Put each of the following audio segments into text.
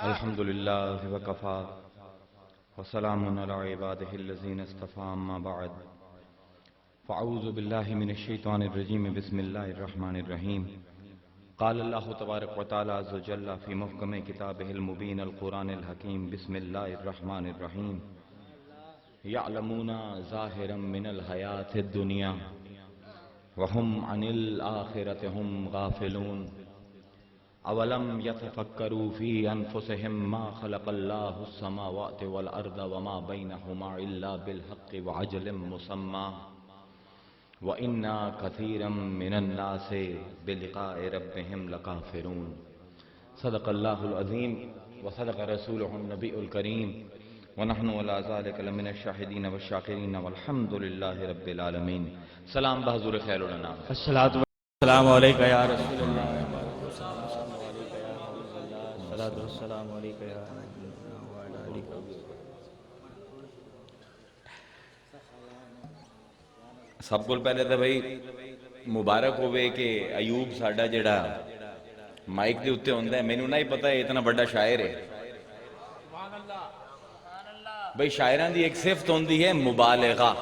الحمدللہ وکفا وسلام علی عبادہ الذین اصطفی اما بعد فاعوذ باللہ من الشیطان الرجیم بسم اللہ الرحمن الرحیم قال اللہ تبارک وتعالی عز وجل فی محکم کتابہ المبین القرآن الحکیم بسم اللہ الرحمن الرحیم یعلمون ظاہرا من الحیاۃ الدنیا وهم عن الآخرۃ هم غافلون اولم يتفکروا فی انفسهم ما خلق اللہ السماوات والارض وما بینہما الا بالحق وعجل مسمى وَإِنَّا كَثِيرًا مِّنَ النَّاسِ بِلِقَاءِ رَبِّهِمْ لَكَافِرُونَ صدق اللہ العظیم وصدق رسولہ النبی الکریم ونحن علی ذلک لمن الشاہدین والشاکرین والحمد للہ رب العالمین۔ سلام بحضور خیر الانام۔ الصلاۃ والسلام علیکہ یا رسول اللہ، الصلاۃ والسلام علیکہ یا سب کو پہلے تو بھائی مبارک ہوئے کہ ایوب ساڈا جڑا مائک دے اتنے ہوندا ہے، مینوں نہیں پتا ہے اتنا بڑا شاعر ہے۔ بھائی شاعراں دی ایک صفت ہوندی ہے مبالغہ،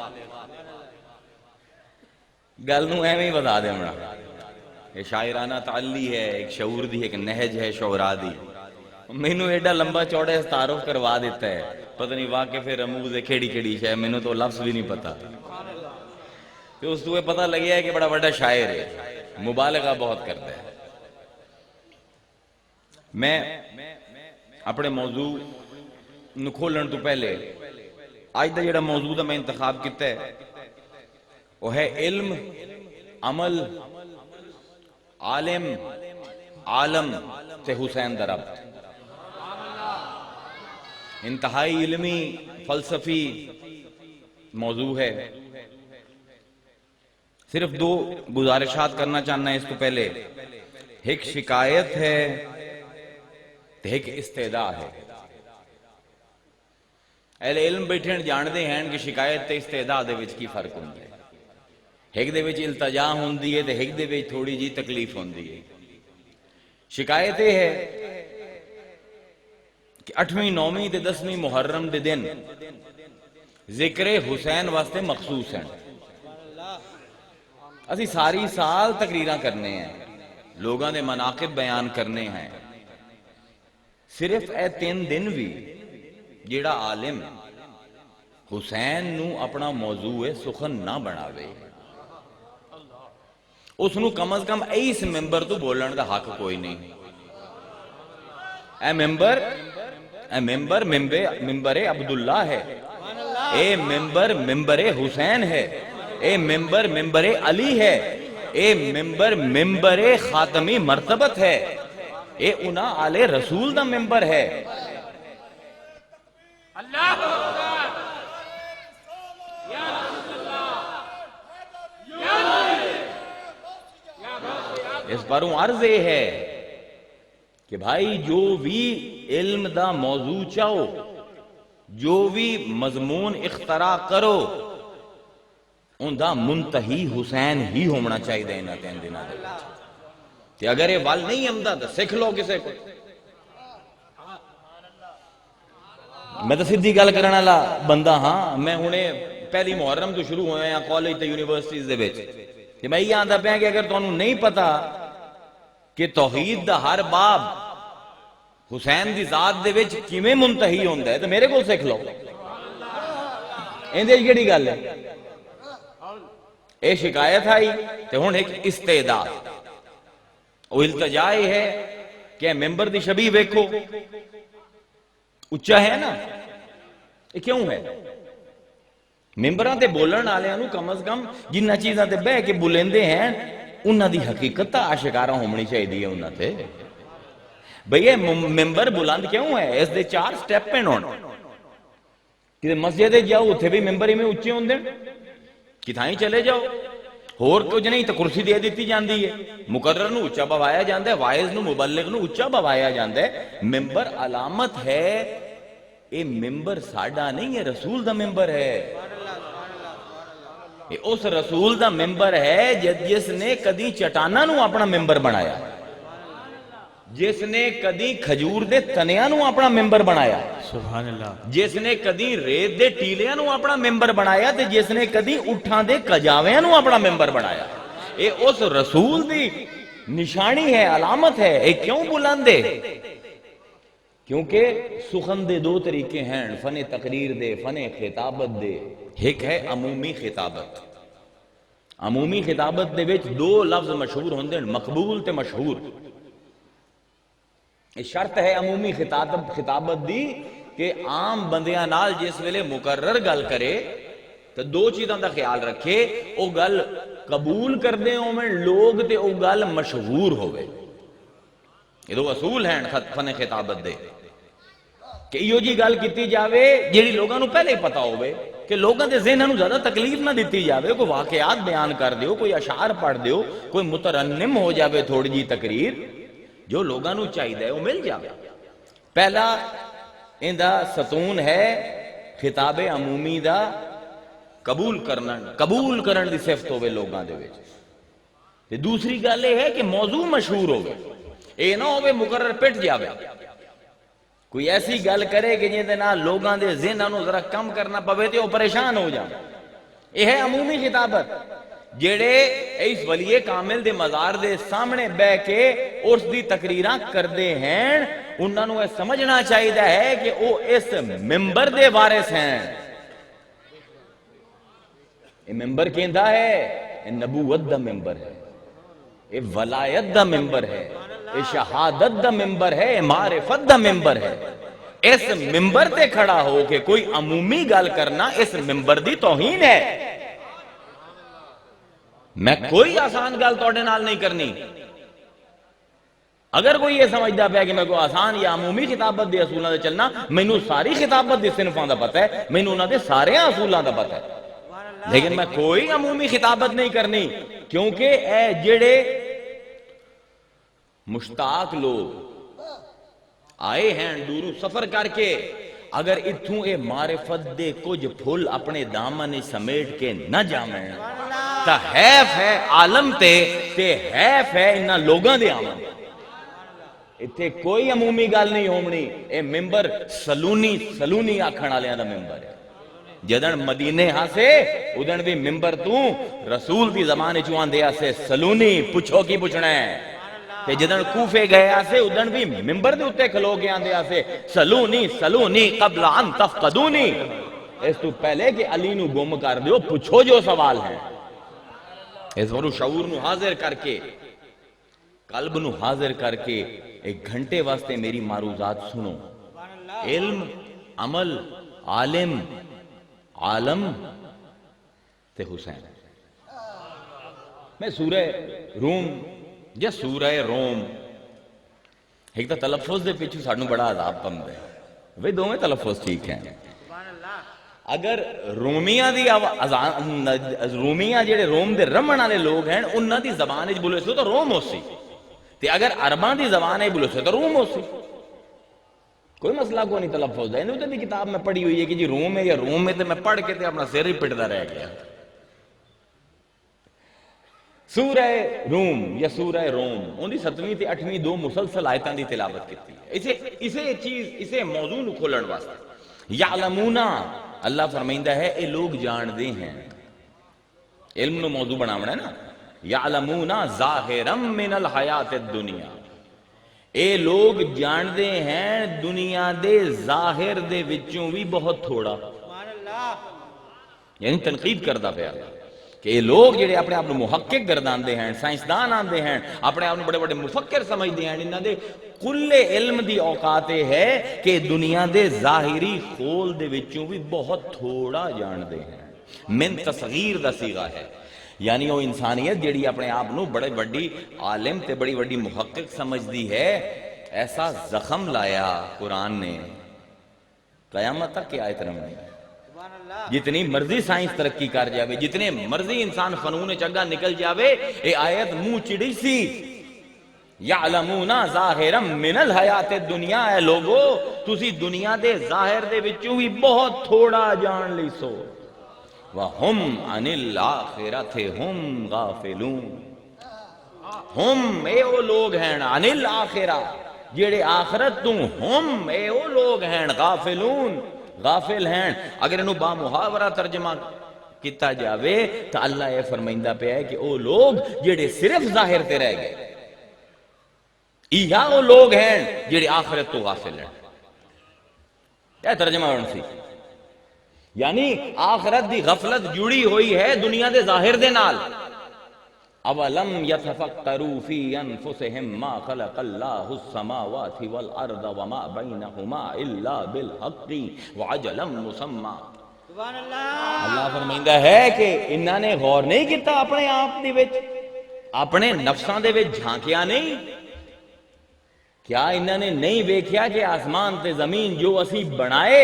گل نوں ایویں بتا دے ہمڑا، یہ شاعرانہ تعلی ہے، ایک شعور دی ایک نہج ہے شعراء دی۔ مینوں ایڈا لمبا چوڑا تعارف کروا دیتا ہے، پتہ نہیں واقف رموز ہے کیڑی کیڑی شے، مینوں تو لفظ بھی نہیں پتا، تو اس کو پتہ لگیا ہے کہ بڑا بڑا شاعر ہے، مبالغہ بہت کرتا ہے۔ میں اپنے موضوع نو کھولن تو پہلے آج دا جڑا موضوع دا میں انتخاب کیتا ہے وہ ہے علم، عمل، عالم، عالم تے حسین دا ربط۔ انتہائی علمی فلسفی موضوع ہے۔ صرف دو گزارشات کرنا چاہنا ہے اس کو پہلے، ایک شکایت ہے ایک استدعا ہے۔ اہل علم بیٹھے جان دے ہیں کہ شکایت تے استدعا دے وچ کی فرق ہوندی ہے، ایک دے وچ التجا ہوندی ہے تے ایک دے وچ تھوڑی جی تکلیف ہوندی ہے۔ شکایت یہ ہے کہ 8ویں 9ویں تے 10ویں محرم دے دن ذکر حسین واسطے مخصوص ہیں۔ اسی ساری سال تقریراں کرنے ہیں، لوگاں دے مناقب بیان کرنے ہیں، صرف اے 3 دن بھی جیڑا عالم حسین نو اپنا موضوع سخن نہ بناوے، اس نو کم از کم اس ممبر تو بولن دا حق کوئی نہیں۔ اے ممبر ممبر عبداللہ ہے، اے ممبر حسین ہے، اے ممبر علی ہے، اے ممبر خاتمی مرتبت ہے، اے انہا آل رسول دا ممبر ہے۔ اس باروں عرض یہ ہے کہ بھائی جو بھی علم دا موضوع چاہو، جو بھی مضمون اختراع کرو، ان دا منتہی حسین ہی ہونا چاہیے دے انہاں 3 دنوں دے وچ۔ کہ اگر یہ وال نہیں ہمدا تو سکھ لو کسے کو۔ میں تو سیدھی گل کرن والا بندہ ہاں، میں ہنے پہلی محرم تو شروع ہوئے ہیں کالج تے یونیورسٹیز دے وچ کہ میں یہ آندا پیا کہ اگر تانوں نہیں پتا کہ توحید دا ہر باب حسین دی ذات دے وچ کیویں منتہی ہوندا ہے تو میرے کول سکھ لو۔ ایندے کیڑی گل ہے؟ اے شکایت آئی تے ہن ایک استدعا، وہ التجا یہ ہے کہ ممبر دی شبیہ ویکھو، اچھا ہے نا، یہ کیوں ہے؟ ممبراں تے بولن والےاں نوں کم از کم جنہ چیزاں تے بہ کے بولیندے ہیں انہاں دی حقیقت تا آشکارا ہونی چاہیے انہاں تے۔ بھئی یہ ممبر بلند کیوں ہے؟ اس دے 4 سٹیپ ہیں ہن۔ کہ مسجد جاؤ اتھے بھی ممبر میں اچھے ہوندے، کتھائیں چلے جاؤ اور کچھ نہیں تو کرسی دے دیتی جاندی ہے، مقرر نو اچھا بوایا جاندہ ہے، وائز نو مبلغ نو اچھا بوایا جاندہ ہے۔ ممبر علامت ہے، اے ممبر ساڈا نہیں ہے، رسول دا ممبر ہے۔ اس رسول دا ممبر ہے جس نے کدی چٹانا نو اپنا ممبر بنایا۔ جس نے کدی کھجور دے تنیاں نو اپنا ممبر بنایا، سبحان اللہ، جس نے کدی ریت دے ٹیلیاں نو اپنا ممبر بنایا تے جس نے کدی اٹھاں دے کجاویاں نو اپنا ممبر بنایا، اے اس رسول دی نشانی ہے، علامت ہے۔ اے کیوں بلند ہے؟ کیونکہ سخن دے دو طریقے ہیں، فن تقریر دے، فن خطابت دے۔ ایک ہے عمومی خطابت، عمومی خطابت دے وچ دو لفظ مشہور ہوندے، مقبول تے مشہور۔ شرط ہے عمومی خطابت دی کہ عام بندیاں نال جس ویلے مقرر گل کرے تو دو چیزاں دا خیال رکھے، او گل قبول کردے ہوئے لوگ تے او گل مشہور ہوئے۔ یہ دو اصول ہیں فن خطابت دے کہ ایو جی گل کیتی جاوے جیڑی لوگاں نو پہلے ہی پتا ہوئے، کہ لوگاں دے ذہناں نو زیادہ تکلیف نہ دیتی جاوے، کوئی واقعات بیان کر دیو، کوئی اشعار پڑھ دیو، کوئی مترنم ہو جاوے تھوڑی جی تقریر، جو لوگاں نو چاہیے وہ مل جاوے۔ پہلا اندہ ستون ہے خطاب عمومی دا قبول کرن دی صفت ہوئے لوگاں دے وچ۔ تے دوسری گل یہ ہے کہ موضوع مشہور ہوئے، اے نہ ہوئے مقرر پٹ جاوے، کوئی ایسی گل کرے کہ جیندے نال لوگاں دے ذہناں نو ذرا کم کرنا پوے تے وہ پریشان ہو جائے۔ یہ ہے عمومی خطابت، جڑے اس ولی کامل دے مزار دے سامنے بہ کے اس دی تقریراں کردے ہیں، انہاں نو سمجھنا چاہیے ہے کہ وہ اس ممبر دے وارث ہیں۔ یہ ممبر کیندا ہے، یہ نبوت دا ممبر ہے، یہ ولایت دا ممبر ہے، یہ شہادت دا ممبر ہے، یہ معرفت دا ممبر ہے۔ اس ممبر تے کھڑا ہو کے کوئی عمومی گل کرنا اس ممبر دی توہین ہے۔ میں کوئی آسان گل توڑے نال نہیں کرنی۔ اگر کوئی یہ سمجھدا پیا کہ میں کوئی آسان یا عمومی خطابت دے اصولاں دے چلنا، مینوں ساری خطابت دے صنفاں دا پتہ ہے، مینوں انہاں دے سارے اصولاں دا پتہ ہے، لیکن میں کوئی عمومی خطابت نہیں کرنی، کیونکہ اے جڑے مشتاق لوگ آئے ہیں دوروں سفر کر کے، اگر اتھوں اے معرفت دے کچھ پھول اپنے دامن سمیٹ کے نہ جامیں تا حیف ہے عالم تے حیف ہے انہاں لوگاں دے آمن۔ اتھے کوئی عمومی گل نہیں ہومنی، اے ممبر سلونی آکھن والیاں دا ممبر ہے۔ جدن مدینے ہاں سے ادن بھی ممبر تو رسول دی زمانے چوان دیا سے سلونی پوچھو کی پوچھنا ہے، تے جدن کوفے گئے آسے ادن بھی ممبر دے اتے کھلو کے آن دیا سے سلونی قبل ان تفقدونی، اس تو پہلے کہ علی نو گم کر دیو پوچھو جو سوال ہیں۔ اس ورو شعور نو حاضر کر کے، قلب نو حاضر کر کے ایک گھنٹے واسطے میری معروضات سنو۔ علم، عمل، عالم تے حسین۔ میں سورہ روم یا سورہ روم، ایک تا تلفظ دے پیچھو ساڑھنوں بڑا عذاب پند ہے، وہ دو میں تلفظ ٹھیک ہیں۔ اگر رومیاں جڑے روم دے رمن والے لوگ ہیں انہاں دی زبان وچ بولے سو تو روم ہو سی، تے اگر عرباں دی زبان ہے بولے سو تو روم ہو سی، کوئی مسئلہ کو نہیں تلفظ ہے۔ انہوں نے کتاب میں پڑھی ہوئی ہے کہ جی روم ہے یا روم ہے، تو میں پڑھ کے تے اپنا سر ہی پٹدا رہ گیا۔ سورہ روم یا سورہ روم ان دی 7ویں تے 8ویں دو مسلسل آیتاں دی تلاوت کیتی ہے اسے موضوع نو کھولن واسطے۔ یعلمون، اللہ فرمائندہ ہے اے لوگ جان دے ہیں، علم نو موضوع بناونا ہے نا، یعلمون ظاہرا من الحیات الدنیا، اے لوگ جان دے ہیں دنیا دے ظاہر دے وچوں بھی بہت تھوڑا، یعنی تنقید کردہ پیا کہ یہ لوگ جڑے اپنے آپ محقق گردان دے ہیں، سائنسدان آن دے ہیں، اپنے آپ بڑے بڑے مفکر سمجھ دے ہیں، انہاں دے کل علم دی اوقات ہے کہ دنیا دے ظاہری خول دے وچوں بھی بہت تھوڑا جان دے ہیں۔ من تصغیر دا صیغہ ہے، یعنی وہ انسانیت جڑی اپنے آپ نو بڑے بڑی عالم تے بڑی بڑی محقق سمجھ دی ہے، ایسا زخم لایا قرآن نے قیامت تک کی آیت رمنی۔ جتنی مرضی سائنس ترقی کر جاوے، جتنے مرضی انسان فنون چنگا نکل جاوے، اے آیت منہ چڑی سی۔ یعلمون ظاہرا من الحیات الدنیا، اے لوگو تسی دنیا دے ظاہر دے وچوں بھی بہت تھوڑا جان لی سو، وَهُمْ عَنِ الْآخِرَةِ هُمْ غَافِلُونَ، ہم اے او لوگ ہیں عن الاخرہ جڑے آخرت تو ہم اے او لوگ ہیں غافلون غافل ہیں. اگر انہوں با محاورہ ترجمہ کیتا جاوے تو اللہ یہ فرمائندہ پہ ہے کہ او لوگ جڑے صرف ظاہر تے رہ گئے، یا وہ لوگ ہیں جڑے آخرت تو غافل ہیں. کیا ترجمہ ہونا سی؟ یعنی آخرت دی غفلت جڑی ہوئی ہے دنیا دے ظاہر دے نال. اولم یتفکروا فی انفسہم ما خلق اللہ السماوات والارض وما بینہما الا بالحق وعجلا مسمى. اللہ فرمائندہ ہے کہ انہاں نے غور نہیں کیتا اپنے آپ دے وچ، اپنے نفساں دے وچ جھانکیا نہیں. کیا انہوں نے نہیں ویکھیا کہ آسمان تے زمین جو اسی بنائے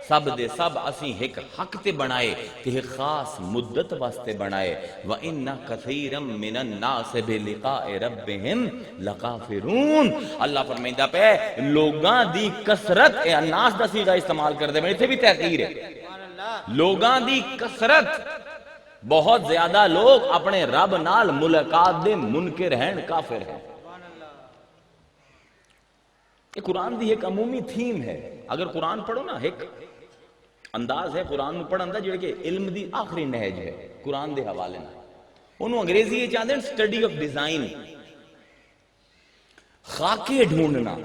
سب دے سب اسی ایک حق تے بنائے کہ ایک خاص مدت واسطے بنائے. وَإِنَّ كَثِيرًا مِّنَ النَّاسِ بِلِقَاءِ رَبِّهِمْ لَكَافِرُونَ. اللہ فرمائندہ پہ لوگاں دی کثرت، الناس دا صیغہ استعمال کر دے میں اتنے بھی تحقیر ہے، لوگاں دی کثرت، بہت زیادہ لوگ اپنے رب نال ملاقات دے منکر ہیں، کافر ہیں. یہ قرآن دی ایک عمومی تھیم ہے. اگر قرآن پڑھو نا، ایک انداز ہے قرآن پڑھن دا جڑے کہ علم دی آخری نہج ہے قرآن دے حوالے نہ. انہوں انگریزی یہ چاہتے ہیں سٹڈی آف ڈیزائن، خاکے ڈھونڈنا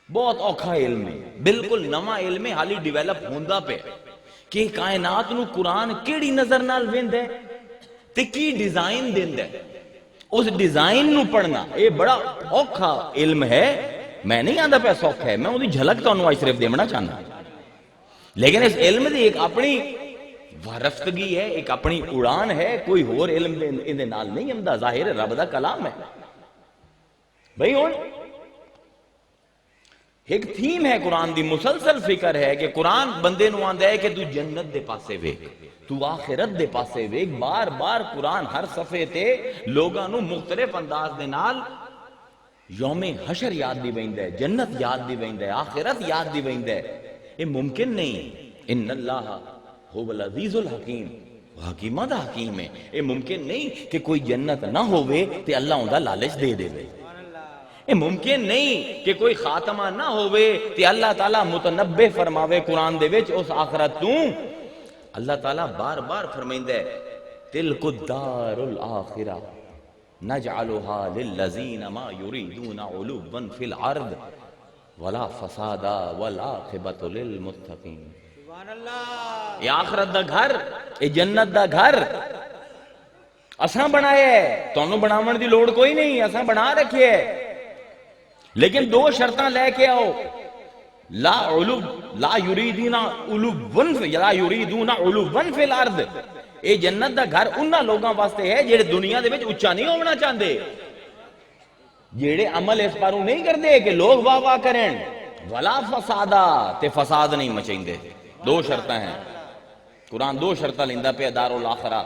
بہت اوکھا علم ہے، بالکل نواں علم ہے، حالی ڈیویلپ ہوندا پہ کہ کائنات نو قرآن کیڑی نظر نال ویند ہے تے کی ڈیزائن دیند ہے. اس ڈیزائن نو پڑھنا یہ بڑا اوکھا علم ہے. میں نہیں آندہ پہ سوکھ ہے، میں وہ دی جھلک تو انہوں آج صرف دیمنا چاہنا، لیکن اس علم دی ایک اپنی وارفتگی ہے، ایک اپنی اڑان ہے. کوئی اور علم دے نال نہیں ہمدا، ظاہر رب دا کلام ہے. بھئی ہون ایک تھیم ہے قرآن دی، مسلسل فکر ہے کہ قرآن بندے نو آندہ ہے کہ تو جنت دے پاسے ویک، تو آخرت دے پاسے ویک. بار بار قرآن ہر صفحے تے لوگاں نو مختلف انداز دے نال یوم حشر یاد دی ویندہ ہے، جنت یاد دی ویندہ ہے، آخرت یاد دی ویندہ ہے. یہ ممکن نہیں. ان اللہ هو العزیز الحکیم، حکیمہ دا حکیم ہے. یہ ممکن نہیں کہ کوئی جنت نہ ہوئے تے اللہ اندہ لالچ دے دے وے. یہ ممکن نہیں کہ کوئی خاتمہ نہ ہوئے تے اللہ تعالیٰ متنبع فرماوے قرآن دے وچ اس آخرت تو. اللہ تعالیٰ بار بار فرمائندہ ہے تلک الدار الآخرہ نجعلها للذین ما یریدون علوا فی الارض ولا فسادا والعاقبۃ للمتقین. یہ آخرت دا گھر، یہ جنت دا گھر اساں بنایا ہے، تانوں بناون دی لوڑ کوئی نہیں، اساں بنا رکھے ہے. لیکن دو شرطاں لے کے آؤ، لا یریدون علوا فی الارض. اے جنت دا گھر انہاں لوگاں واسطے ہے جڑے دنیا دے وچ اونچا نہیں ہونا چاہندے، جڑے عمل اس پاروں نہیں کردے کہ لوگ واہ واہ کرن، ولا فسادا تے فساد نہیں مچائندے. دو شرطاں ہیں. قرآن دو شرطاں لیندا پہ دار الاخرہ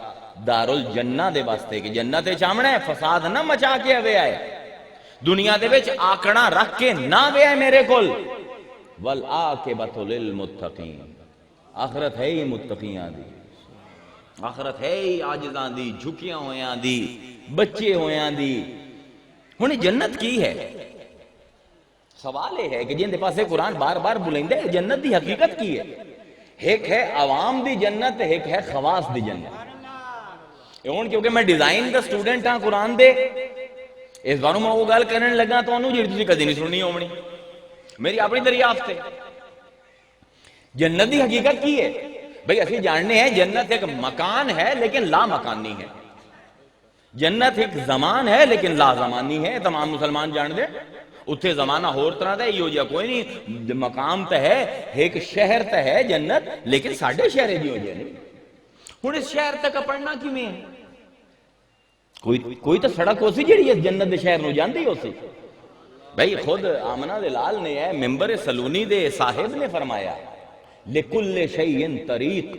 دار الجنہ دے واسطے کہ جنت چامنا ہے، فساد نہ مچا کے اوے آئے، دنیا دے وچ آکڑا رکھ کے نہ وے آئے میرے کول. والعاقبۃ للمتقین. آخرت ہے ہی متقیاں دی، آخرت ہے ہی عاجزاں دی، جھکیاں ہویاں دی، بچے ہویاں دی. ہن جنت کی ہے؟ سوال یہ ہے کہ جن دے پاسے قرآن بار بار بلائندا ہے جنت دی حقیقت کی ہے؟ ایک ہے عوام دی جنت، ایک ہے خواص دی جنت. ہن کیونکہ میں ڈیزائن دا سٹوڈنٹ ہاں قرآن دے، اس باروں میں وہ گل کرنے لگا تو انہوں جڑی تسی کدی نہیں سننی ہونی، میری اپنی دریافت ہے. جنت دی حقیقت کی ہے؟ بھئی اسی جاننے ہیں جنت ایک مکان ہے لیکن لا مکانی ہے. جنت ایک زمان ہے لیکن لا زمانی ہے. تمام مسلمان جان دے اتھے زمانہ ہور طرح دا یہ جا کوئی نہیں. مقام تے ہے، ایک شہر تے ہے جنت، لیکن ساڑھے شہر جی ہو جائے نہیں. ہن اس شہر تک پڑھنا کی میں کوئی تو سڑک ہو سی جڑی اس جنت دے شہر نو جاندی ہو سی. بھئی خود آمنہ دلال نے ہے ممبر سلونی دے صاحب نے فرمایا لِكُلِّ شَيْءٍ طریق،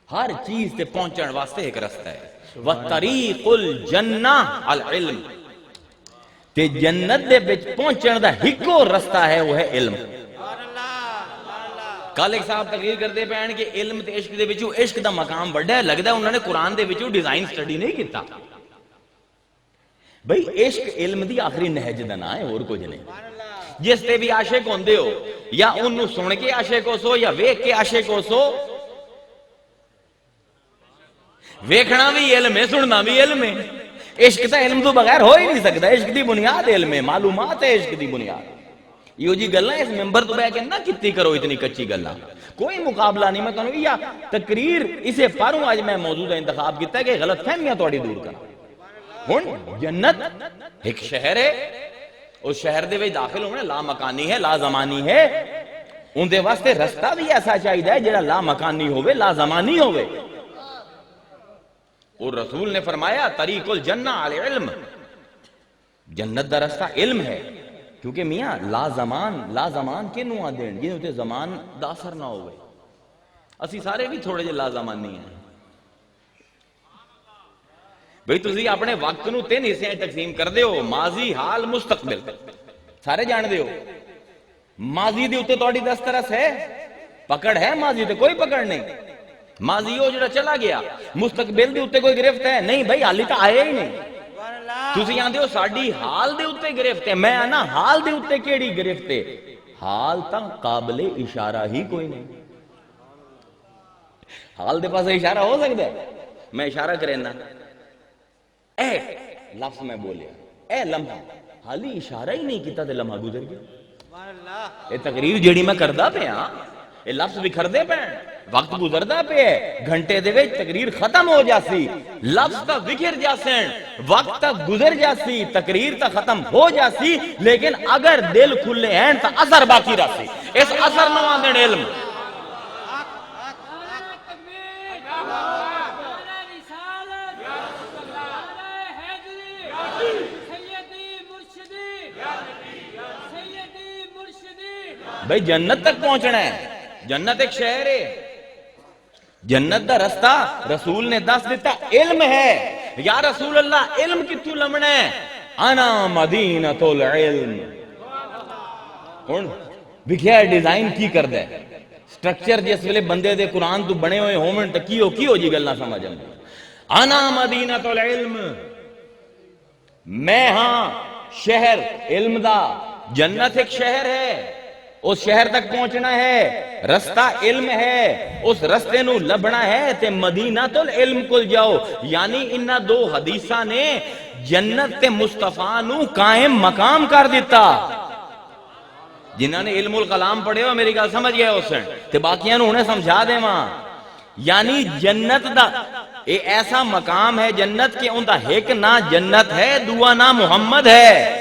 ہر چیز تے پہنچن واسطے ایک رستہ ہے. وَطَرِيقُ الْجَنَّةِ الْعِلْمِ، تے جنت دے بچ پہنچن دا ہکو رستہ ہے وہ ہے علم. کل ایک صاحب تقریر کرتے پہن کہ علم تے عشق دے بچو عشق دا مقام بڑھا ہے. لگتا ہے انہوں نے قرآن دے بچو ڈیزائن سٹڈی نہیں کیتا. بھئی عشق علم دی آخری نہج دا نا ہے اور کچھ نہیں. جس تے بھی عاشق ہوندے ہو یا انہوں سن کے عاشق ہو سو یا ویکھ کے عاشق ہو سو, ویکھنا بھی علم ہے سننا بھی علم ہے. عشق تا علم تو بغیر ہو ہی نہیں سکتا. عشق دی بنیاد علم ہے, معلومات ہے عشق دی بنیاد. یہ جی گلاں اس ممبر تو بیٹھ کے نہ کتی کرو اتنی کچی گلاں, کوئی مقابلہ نہیں. میں تانوں یا تقریر اسے پاروں آج میں موضوع کا انتخاب کیتا ہے کہ غلط فہمیاں تھوڑی دور کرنا. ہن جنت ایک شہر ہے, اس شہر دے وچ داخل ہونا لا مکانی ہے لا زمانی ہے. ان دے واسطے رستہ بھی ایسا چاہیے جڑا لا مکانی ہوئے لا زمانی ہوئے. اور رسول نے فرمایا طریق الجنہ علی علم, جنت دا رستہ علم ہے. کیونکہ میاں لا زمان کنوں آدین جنہوں تے زمان دا اثر نہ ہوئے. اسی سارے بھی تھوڑے جے لا زمانی ہیں. بھئی تسی اپنے وقت نو تین حصے تقسیم کر دے ہو, ماضی حال مستقبل, سارے جان دے ہو. ماضی دے اتے توڑی دسترس ہے, پکڑ ہے ماضی تے کوئی پکڑ نہیں. ماضی ہو جڑا چلا گیا. مستقبل دے اتے کوئی گرفت ہے نہیں بھائی, حالی تا آئے ہی نہیں. تسی آندے ہو ساڈی حال دے اتے گرفت ہے, میں آنا حال دے اتے کیڑی گرفت ہے. حال تا قابل اشارہ ہی کوئی نہیں. حال دے پاس اشارہ ہو سکتا ہے؟ میں اشارہ کرنا اے لفظ میں بولیا, اے لمحہ, حالی اشارہ ہی نہیں کیتا تے لمحہ گزر گیا. اے تقریر جیڑی میں کردہ پہ ہاں, اے لفظ بکھر دے پہ, وقت گزردہ پہ ہے, گھنٹے دے وچ تقریر ختم ہو جاسی, لفظ تا بکھر جاسیں, وقت تا گزر جاسی, تقریر تا ختم ہو جاسی, لیکن اگر دل کھلے ہیں تا اثر باقی رہسی. اس اثر نو آندن علم. بھئی جنت تک پہنچنا ہے, جنت ایک شہر ہے, جنت دا رستہ رسول نے دس دیتا علم ہے. یا رسول اللہ علم کتوں لمنا ہے؟ انا مدینۃ العلم. کون بکھیا ڈیزائن کی کر دے سٹرکچر جس ویلے بندے دے قرآن تو بنے ہوئے ہومن ٹکی ہو جی گلنا سمجھ آئیں. انا مدینۃ العلم, میں ہاں شہر علم دا. جنت ایک شہر ہے, اس شہر تک پہنچنا ہے, رستہ علم ہے, اس رستے نو لبنا ہے تے مدینہ العلم کل جاؤ. یعنی انہاں دو حدیثاں نے جنت تے مصطفیٰ نو قائم مقام کر دیتا. جنہاں نے علم الکلام پڑھے ہو میری گل سمجھ گئے اس تے باقیاں نو انہیں سمجھا دے ماں. یعنی جنت دا اے ایسا مقام ہے جنت کے ان دا ایک نہ جنت ہے, دعا نہ محمد ہے.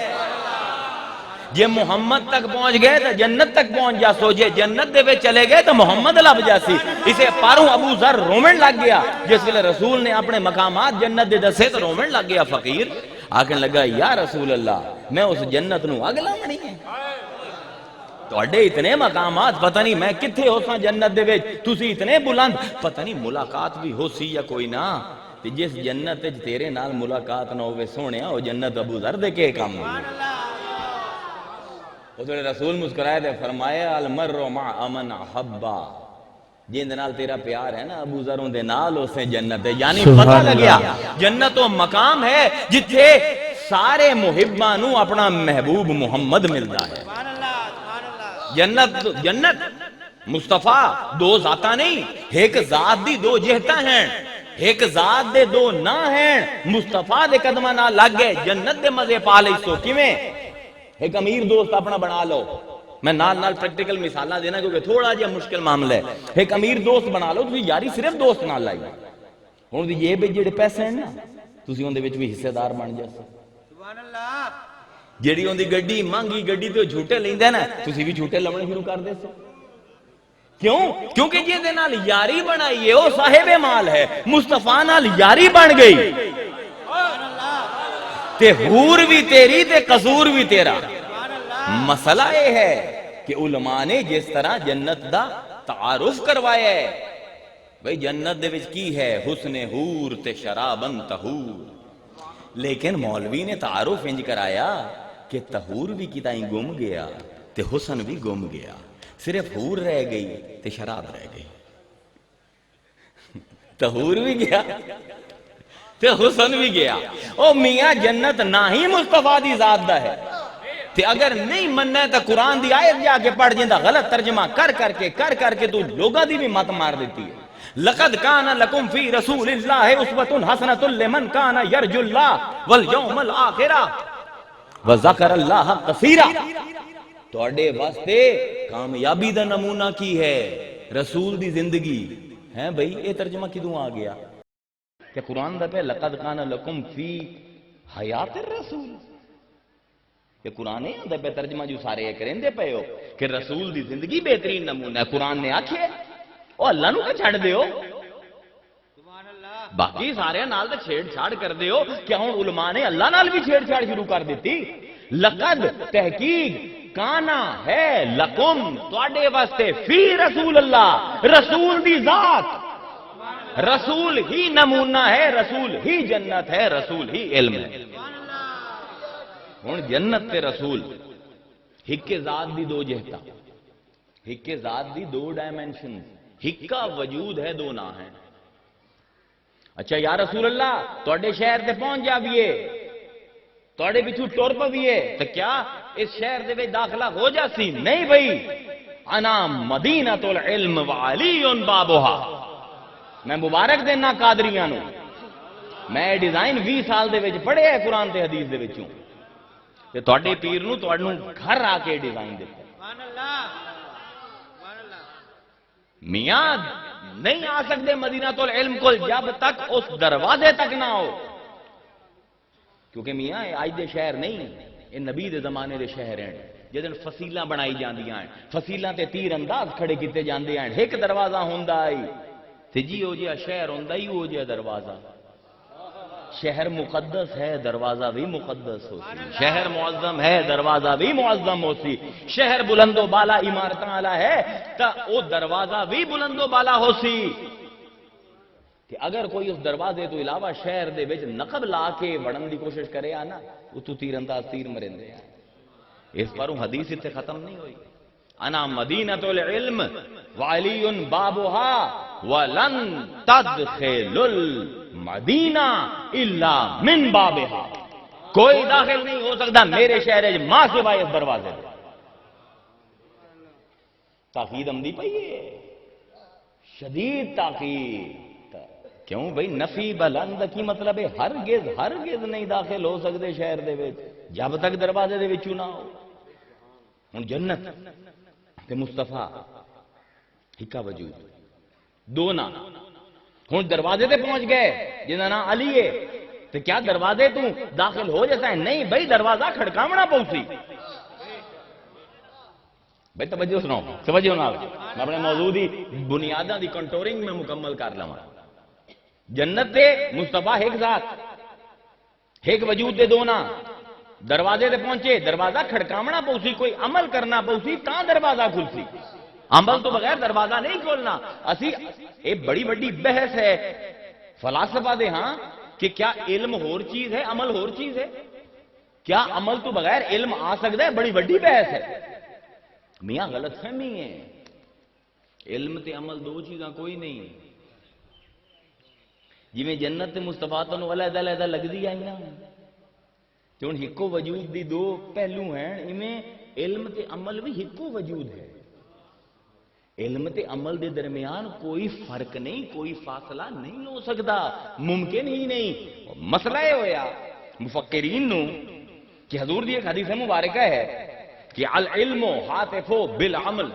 جے محمد تک پہنچ گئے تو جنت تک پہنچ جا سو, جے جنت دے وے چلے گئے تو محمد لب جاسی. اسے پاروں ابو ذر رومن لگ گیا جس ویلے رسول نے اپنے مقامات جنت دے دسے تو رومن لگ گیا. فقیر آکن لگا یا رسول اللہ میں اس جنت نو اگلا منی ہے, تو اڈے اتنے مقامات پتہ نہیں میں کتھے ہو سا جنت دے وچ, تسی اتنے بلند پتہ نہیں ملاقات بھی ہو سی یا کوئی نہ. جس جنت تیرے نال ملاقات نہ ہوئے سونے وہ جنت ابو ذر دے کے کام ہوئی. رسول مسکرائے دے فرمایا المر مع امن احبا, جن نال تیرا پیار ہے نا ابو ذر دے نال اسے جنت ہے. یعنی پتہ لگیا جنت وہ مقام ہے جتھے سارے محباں نو اپنا محبوب محمد ملتا ہے. جنت مصطفیٰ دو ذاتاں نہیں, ایک ذات دی دو جہتاں ہیں, ایک ذات دے دو نہ ہیں. مصطفیٰ دے قدمہ نہ لگ گئے جنت دے مزے پا لئی سو. کیویں ایک امیر دوست اپنا بنا لو, میں نال پریکٹیکل مثالہ دینا کیونکہ تھوڑا جہا مشکل معاملہ ہے. ایک امیر دوست بنا لو, تسی یاری صرف دوست نال لائی, ہن دی یہ بھی جڑے پیسے ہیں نا تسی اون دے وچ بھی حصے دار بن جاؤ. سبحان اللہ. جیڑی اون دی گڈی مہنگی گڈی تے جھوٹے لیندا ہے نا تسی بھی جھوٹے لونے شروع کر دے سو. کیوں؟ کیونکہ جے دے نال یاری بنائی ہے او صاحب مال ہے, مصطفیٰ نال یاری بن گئی تے حور بھی تیری تے قصور بھی تیرا. مسئلہ یہ ہے کہ علماء نے جس طرح جنت دا تعارف کروایا ہے, بھئی جنت دے وچ کی ہے حسن حور تے شرابن طہور, لیکن مولوی نے تعارف انج کرایا کہ طہور بھی کتائیں گم گیا تے حسن بھی گم گیا, صرف حور رہ گئی تے شراب رہ گئی. طہور بھی گیا تے حسن بھی گیا. او میاں جنت نہ ہی مصطفیٰ دی ذات دا ہے تے اگر نہیں مننا ہے تو قرآن دی آیت جا کے پڑھ جیندا غلط ترجمہ کر کے تو لوگاں دی بھی مت مار دیتی ہے. لقد کان لکم فی رسول اللہ اسوۃ حسنۃ لمن کان یرجو اللہ والیوم الآخر وذکر اللہ کثیرا. تواڈے واسطے کامیابی دا نمونہ کی ہے رسول دی زندگی ہے. بھئی یہ ترجمہ کدوں آ گیا کہ قرآن دا پہ لقد کان لکم فی حیات الرسول. یہ قرآن ہے دا پہ ترجمہ جو سارے یہ کریں دے پہ ہو کہ رسول دی زندگی بہترین نمونہ ہے. قرآن نے آکھے او اللہ نو کہ چھڑ دیو, باقی سارے نال تے چھیڑ چھاڑ کر دیو. کیا ہن علماء نے اللہ نال بھی چھیڑ چھاڑ شروع کر دیتی. لقد تحقیق کانا ہے لکم تواڈے واسطے فی رسول اللہ رسول دی ذات. رسول ہی نمونہ ہے, رسول ہی جنت ہے, رسول ہی علم ہے. ہن جنت تے رسول ہک ذات دی دو جہتا, ہک ذات دی دو ڈائمینشن, ہکا وجود ہے دو نہ ہیں. اچھا یا رسول اللہ تواڈے شہر تے پہنچ جاویے, تواڈے پچھو ٹر پویے تو کیا اس شہر دے وچ داخلہ ہو جاسی؟ نہیں بھائی. انا مدینۃ العلم وعلی بابھا. میں مبارک دینا قادریاں نو, میں ڈیزائن 20 سال دے وچ پڑھیا ہے قرآن تے حدیث دے وچوں تے تواڈے پیر نو تواڈوں گھر آ کے ڈیزائن دیتا. سبحان اللہ سبحان اللہ. میاں نہیں آ سکتے مدینۃ العلم کو جب تک اس دروازے تک نہ ہو, کیونکہ میاں آج دے شہر نہیں, یہ نبی دے زمانے دے شہر ہیں جدن فصیلاں بنائی جاندیاں ہیں, فصیلاں تے تیر انداز کھڑے کیتے جاندے ہیں. ایک دروازہ ہوندا ہے تے جی ہو جیا شہر ہوندا ہی ہو جیا دروازہ. شہر مقدس ہے دروازہ بھی مقدس ہو سی, شہر معظم ہے دروازہ بھی معظم ہو سی, شہر بلند و بالا عمارتاں والا ہے تا او دروازہ بھی بلند و بالا ہو سی. کہ اگر کوئی اس دروازے تو علاوہ شہر دے وچ نقب لا کے وڑن دی کوشش کرے آنا تو تیر انداز تیر مرندے ہیں. اس پر حدیث اتنے ختم نہیں ہوئی. انا مدینۃ العلم وعلی بابھا ولن تدخل المدینہ الا من بابھا. کوئی داخل نہیں ہو سکتا میرے شہر ماں سوائے اس دروازے دے. تاکید عمدی پئی ہے, شدید تاکید. کیوں بھئی نفی بلند کی مطلب ہے ہرگز نہیں داخل ہو سکتے شہر دے وچ جب تک دروازے دے وچوں نہ ہو. ہن جنت تے مصطفیٰ ہکا وجود دو نہ. ہن دروازے تے پہنچ گئے جنہاں نام علی ہے تو کیا دروازے تو داخل ہو جاتا ہے؟ نہیں بھائی, دروازہ کھڑکاونا پوسی. بھائی توجہ سنو, توجہ نال میں اپنے موضوع دی بنیاداں دی کنٹورنگ میں مکمل کر لواں. جنت تے مصطفیٰ ایک ذات, ایک وجود دے دو نہ. دروازے تے پہنچے, دروازہ کھڑکاونا پوسی, کوئی عمل کرنا پوسی تا دروازہ کھلسی. عمل تو بغیر دروازہ نہیں کھولنا. اسی یہ بڑی بڑی بحث ہے فلاسفہ دے ہاں کہ کیا علم ہور چیز ہے عمل ہور چیز ہے, کیا عمل تو بغیر علم آ سکتا ہے؟ بڑی بڑی بحث ہے. میاں غلط فہمی ہے, علم تے عمل دو چیزاں کوئی نہیں. جی میں جنت تے مصطفیٰ تو علیحدہ علیحدہ لگدی آئی نا, تو ہن ہکو وجود دی دو پہلو ہیں, ایویں علم تے عمل بھی ہکو وجود ہے. علم تے عمل دے درمیان کوئی فرق نہیں, کوئی فاصلہ نہیں ہو سکتا, ممکن ہی نہیں. مسئلہ یہ ہویا مفکرین نو کہ حضور دی ایک حدیث مبارکہ ہے کہ العلم ہاتف بالعمل,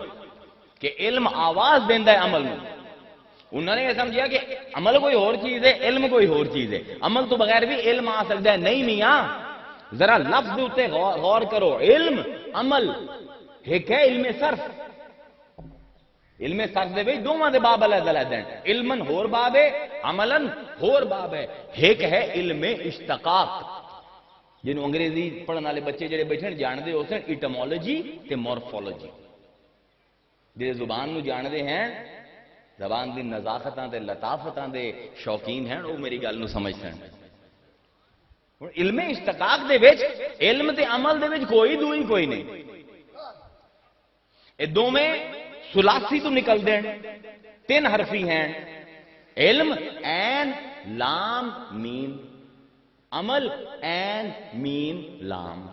کہ علم آواز دیندا ہے عمل میں. انہوں نے یہ سمجھا کہ عمل کوئی اور چیز ہے, علم کوئی اور چیز ہے. عمل تو بغیر بھی علم آ سکتا ہے. نہیں میاں, ذرا لفظ اتے غور کرو. علم عمل ایک ہے علم صرف, علم صرف دے وچ دوواں دے باب علیحدہ علیحدہ ہیں. علمن ہور باب ہے, عملن ہور باب ہے. ایک ہے علم اشتقاق, جنہوں انگریزی پڑھن والے بچے جڑے بیٹھے جان دے ہوسن ایٹمولوجی تے مورفولوجی. جڑے زبان نو جان دے ہیں, زبان دی نزاختاں تے لطافتاں دے شوقین ہیں, وہ میری گل نو سمجھتے ہیں. علم اشتقاق دے وچ علم تے عمل دے وچ کوئی دوئی کوئی نہیں. اے دو میں ثلاثی تو نکل دیں, تین حرفی ہیں. علم عین لام میم، عمل این میم لام،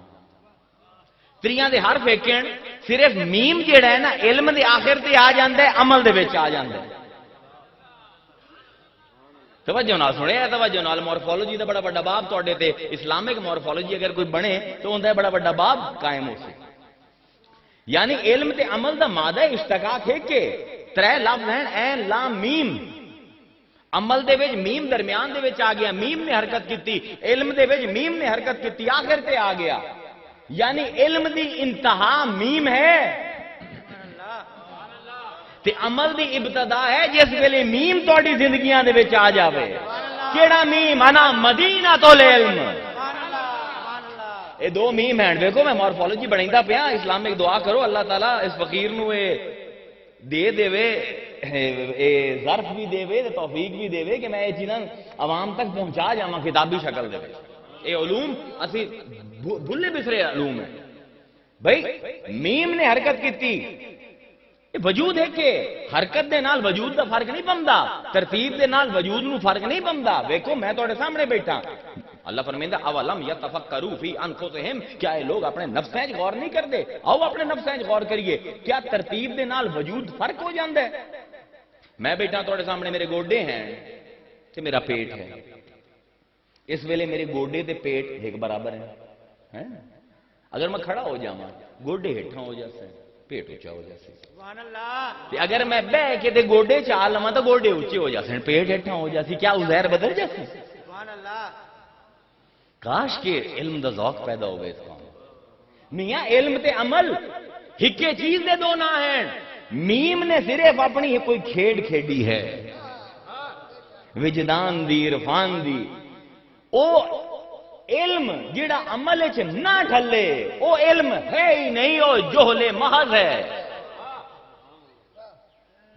تریاں دے حرف ایکن، صرف میم جیڑا ہے نا علم دے آخر تے آ جاندا ہے، عمل دے وچ آ جاندا ہے۔ توجہ نال سنیا، توجہ نال، مورفولوجی دا بڑا بڑا باب تواڈے تے، اسلامک مورفولوجی اگر کوئی بنے تو ہوندا ہے بڑا بڑا باب قائم ہو سی۔ یعنی علم تے عمل دا مادہ اشتقاق ہے کہ ترے لفظ ہیں این لام میم، عمل دے وچ میم درمیان دے وچ آ گیا، میم نے حرکت کیتی، علم دے وچ میم نے حرکت کیتی، آخر تے آ گیا، یعنی علم دی انتہا میم ہے تے عمل دی ابتدا ہے جس ویلے میم تہاڈی زندگیاں دے وچ آ جاوے۔ کیڑا میم؟ انا مدینہ العلم، یہ دو میم ہیں، دیکھو میں مورفولوجی بنائندا پیا، اسلامک دعا کرو اللہ تعالیٰ اس فقیر نو دے دے ظرف بھی دے تے توفیق بھی دے کہ میں یہ چیزاں عوام تک پہنچا جاواں کتابی شکل دے وچ۔ یہ علوم اسی بھلے بسرے علوم ہیں بھائی۔ میم نے حرکت کیتی، وجود ہے کہ حرکت دے نال وجود دا فرق نہیں بندا، ترتیب دے نال وجود نو فرق نہیں بندا۔ دیکھو میں تواڈے سامنے بیٹھا، اللہ فرمیندا اولم یتفکروا فی انفسہم، کیا یہ لوگ اپنے نفسیں وچ غور نہیں کردے؟ آؤ اپنے نفسیں وچ غور کریے، کیا ترتیب دے نال وجود فرق ہو جاندا ہے؟ میں بیٹھا تواڈے سامنے، میرے گوڈے ہیں تے میرا پیٹ ہے، اس ویلے میرے گوڈے تے پیٹ ایک برابر ہیں؟ اگر میں کھڑا ہو جاواں گوڈے ہیٹھاں ہو جاسے، پیٹ اونچا ہو جاسے، سبحان اللہ۔ اگر میں بیٹھ کے تے گوڈے چال لواں تو گوڈے اونچے ہو جاسے، پیٹ ہیٹھاں ہو جاسی، کیا عزیر بدل جاسے؟ سبحان اللہ۔ کاش کے علم دا ذوق پیدا ہوئے اس کام میاں۔ علم تے عمل ہکے چیز دے دو نہ ہیں۔ میم نے صرف اپنی کوئی کھیڈ کھیڈی ہے، وجدان دی، عرفان دی۔ او علم جڑا عمل وچ نہ ڈھلے او علم ہے ہی نہیں، او جہل محض ہے۔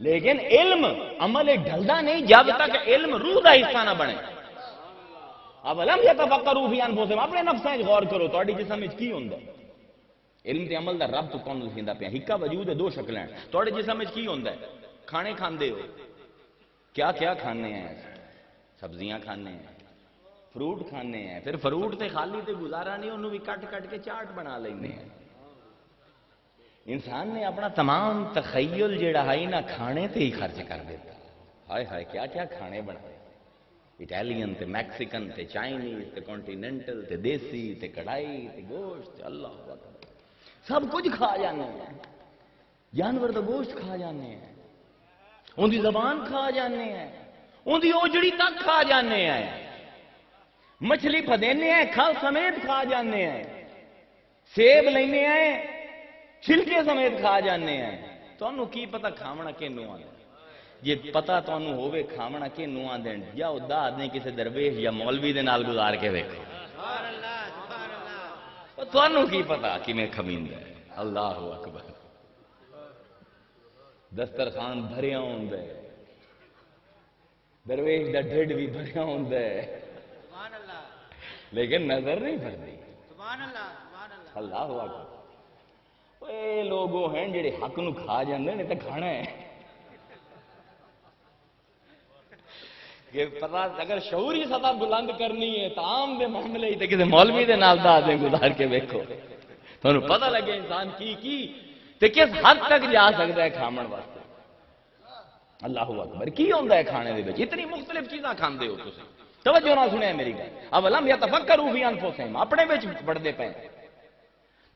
لیکن علم عمل ڈھلدا نہیں جب تک علم روح دا حصہ نہ بنے۔ اولم یتفکروا فی انفسہم، اپنے نفساں وچ غور کرو، تہاڈی جسم وچ کی ہوندا؟ علم تے عمل دا رب تو کون دسیندا پیا؟ ہکا وجود ہے، دو شکلاں ہیں۔ تہاڈے جسم وچ کی ہوندا ہے؟ کھانے کھاندے ہو، کیا کیا کھانے ہیں؟ سبزیاں کھانے ہیں، فروٹ کھانے ہیں، پھر فروٹ تے خالی تے گزارا نہیں، انہوں بھی کٹ کٹ کے چاٹ بنا لیندے ہیں۔ انسان نے اپنا تمام تخیل جڑا ہے نا کھانے تے ہی خرچ کر دیتا۔ ہائے ہائے کیا کیا کھانے بنائے، اٹالین تے میکسیکن تے چائنیز تے کانٹیننٹل تے دیسی تے کڑھائی تے گوشت، اللہ اکبر، سب کچھ کھا جانے ہیں۔ جانور دا گوشت کھا جانے ہیں، ان دی زبان کھا جانے ہیں، ان دی اوجڑی تک کھا جانے ہیں، مچھلی پھدینے ہیں کھل سمیت کھا جانے ہیں، سیب لینے ہیں چھلکے سمیت کھا جانے ہیں۔ تانوں کی پتہ کھاونا کینوں آ؟ یہ پتہ تانوں ہوے کھاونا کینوں آ دین یا او دا نہیں کسی درویش یا مولوی دے نال گزار کے ویکھو، سبحان اللہ سبحان اللہ۔ تانوں کی پتہ کیویں کھمیندا ہے؟ اللہ اکبر۔ دسترخوان بھریا ہوندا ہے، درویش دا ڈھڈ بھی بھریا ہوندا ہے، سبحان اللہ، لیکن نظر نہیں بھردی، سبحان اللہ سبحان اللہ، اللہ اکبر۔ اے لوگوں ہیں جڑے حق نو کھا جاندے نے تے کھانا ہے کہ پتہ اگر شعوری سطح بلند کرنی ہے تو عام دے معاملے تے کسی مولوی دے نال دا دے گزار کے ویکھو، تانوں پتہ لگے انسان کی تے کس حد تک جا سکتا ہے کھامن واسطے۔ اللہ اکبر۔ کی ہوندا ہے کھانے دے وچ؟ اتنی مختلف چیزاں کھاندے ہو تسی، توجہ نہ سنیا میری گل۔ اولم یتفکروا فی انفسہم، اپنے وچ بڑھدے پے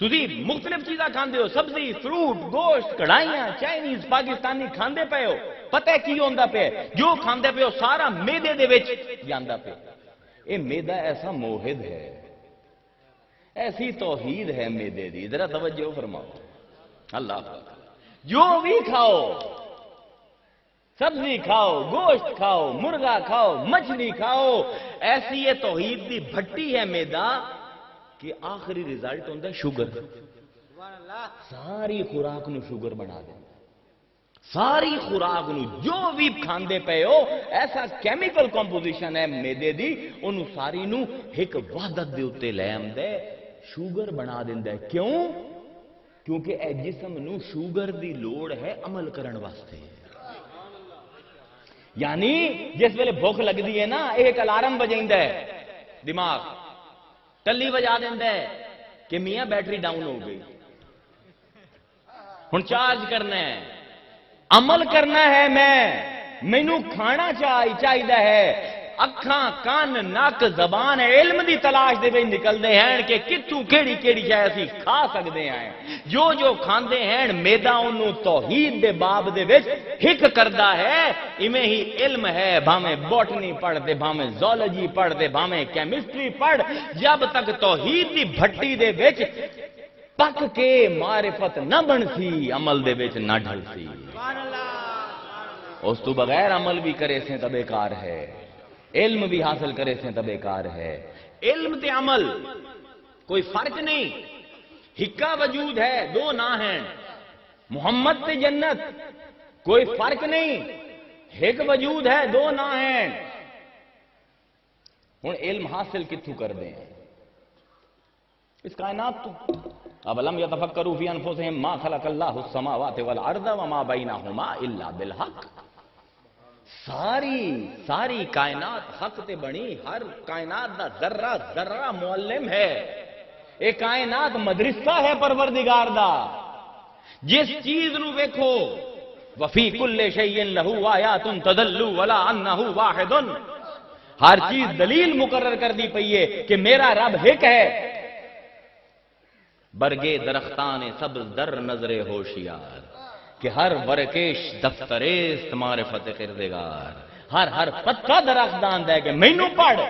تسی مختلف چیزاں کھاندے ہو، سبزی، فروٹ، گوشت، کڑھائیاں، چائنیز، پاکستانی کھاندے پے ہو، پتہ ہے کی ہوندا پیا؟ جو کھاندے پے ہو سارا میدے دے وچ جاندا پیا۔ اے میدا ایسا موحد ہے، ایسی توحید ہے میدے دی، ذرا توجہ فرماؤ، اللہ اکبر۔ جو بھی کھاؤ، سبزی کھاؤ، گوشت کھاؤ، مرغا کھاؤ، مچھلی کھاؤ، ایسی یہ توحید دی بھٹی ہے میدا کہ آخری ریزلٹ ہوتا ہے شوگر۔ ساری خوراک نو شوگر بنا دے، ساری خوراک نو جو بھی کھاندے پے ہو ایسا کیمیکل کمپوزیشن ہے میدے دی، انہوں ساری نو ایک وحدت دے اتے لے آمدے شوگر بنا دیندا ہے۔ کیوں؟ کیونکہ اے جسم نو شوگر دی لوڑ ہے عمل کرن واسطے، یعنی جس ویلے بھوک لگتی ہے نا ایک الارم بجائیں ہے دماغ ٹلی بجا دینا ہے کہ میاں بیٹری ڈاؤن ہو گئی ہن چارج کرنا ہے عمل کرنا ہے مینوں کھانا چاہیے ہے اکھاں کان نک زبان علم دی تلاش دے وچ نکلدے ہیں کہ کتھوں کیڑی کیڑی شے اسی کھا سکدے ہیں جو کھاندے ہیں میدا اونوں توحید دے باب دے وچ ہک کردا ہے ایویں ہی علم ہے بھاویں بوٹنی پڑھ دے بھاویں زولوجی پڑھ دے بھاویں کیمسٹری پڑھ جب تک توحید دی بھٹی دے وچ پک کے معرفت نہ بن سی عمل دے وچ نہ ڈھل سی اس تو بغیر عمل بھی کرے سے تو بیکار ہے علم بھی حاصل کرے سے تو بیکار ہے علم تے عمل کوئی فرق نہیں ہکا وجود ہے دو نہ ہیں محمد تے جنت کوئی فرق نہیں ایک وجود ہے دو نہ ہیں ہن علم حاصل کتھوں کر دیں اس کائنات تو اولم یتفکروا فی انفسہم ما خلق اللہ السماوات والارض وما بینہما الا بالحق ساری کائنات حق تے بنی ہر کائنات دا ذرہ ذرہ معلم ہے ایک کائنات مدرسہ ہے پروردگار دا جس چیز نو ویکھو وفی کل شیء لہ آیات تدل ولا انہ واحد ہر چیز دلیل مقرر کر دی پئی ہے کہ میرا رب ایک ہے برگے درختان سبز در نظر ہوشیار کہ ہر ورکش دفتریست معرفت کردگار ہر پتا درختان دے کہ مینوں پڑھ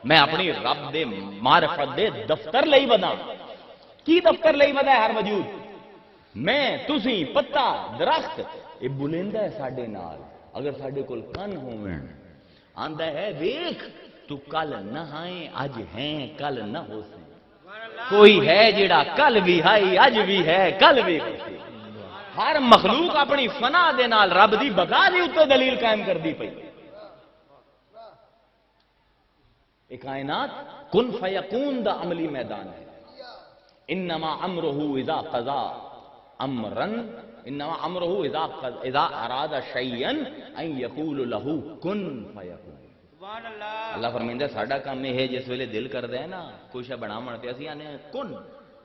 میں اپنی رب دے معرفت دے دفتر لئی بدا کی دفتر لئی بدا ہے ہر وجود میں تسی پتا درخت یہ بلندہ ہے ساڈے نال اگر ساڈے کول کن ہوویں آندا ہے ویکھ تو کل نہ آئیں اج ہیں کل نہ ہو سیں کوئی ہے جڑا کل بھی ہے اج بھی ہے کل بھی ہوسی ہر مخلوق اپنی فنا دے نال رب دی بقا دی اتے دلیل قائم کر دی پئی ایک کائنات کن فیکون دا عملی میدان ہے انما امرہ اذا قضا امرا انما امرہ اذا اراد شیئا ان یقول له کن فیکون اللہ فرمائندا ساڈا کام یہ ہے جس ویلے دل کردا ہے نا کچھ بناون تے اسی آنے کن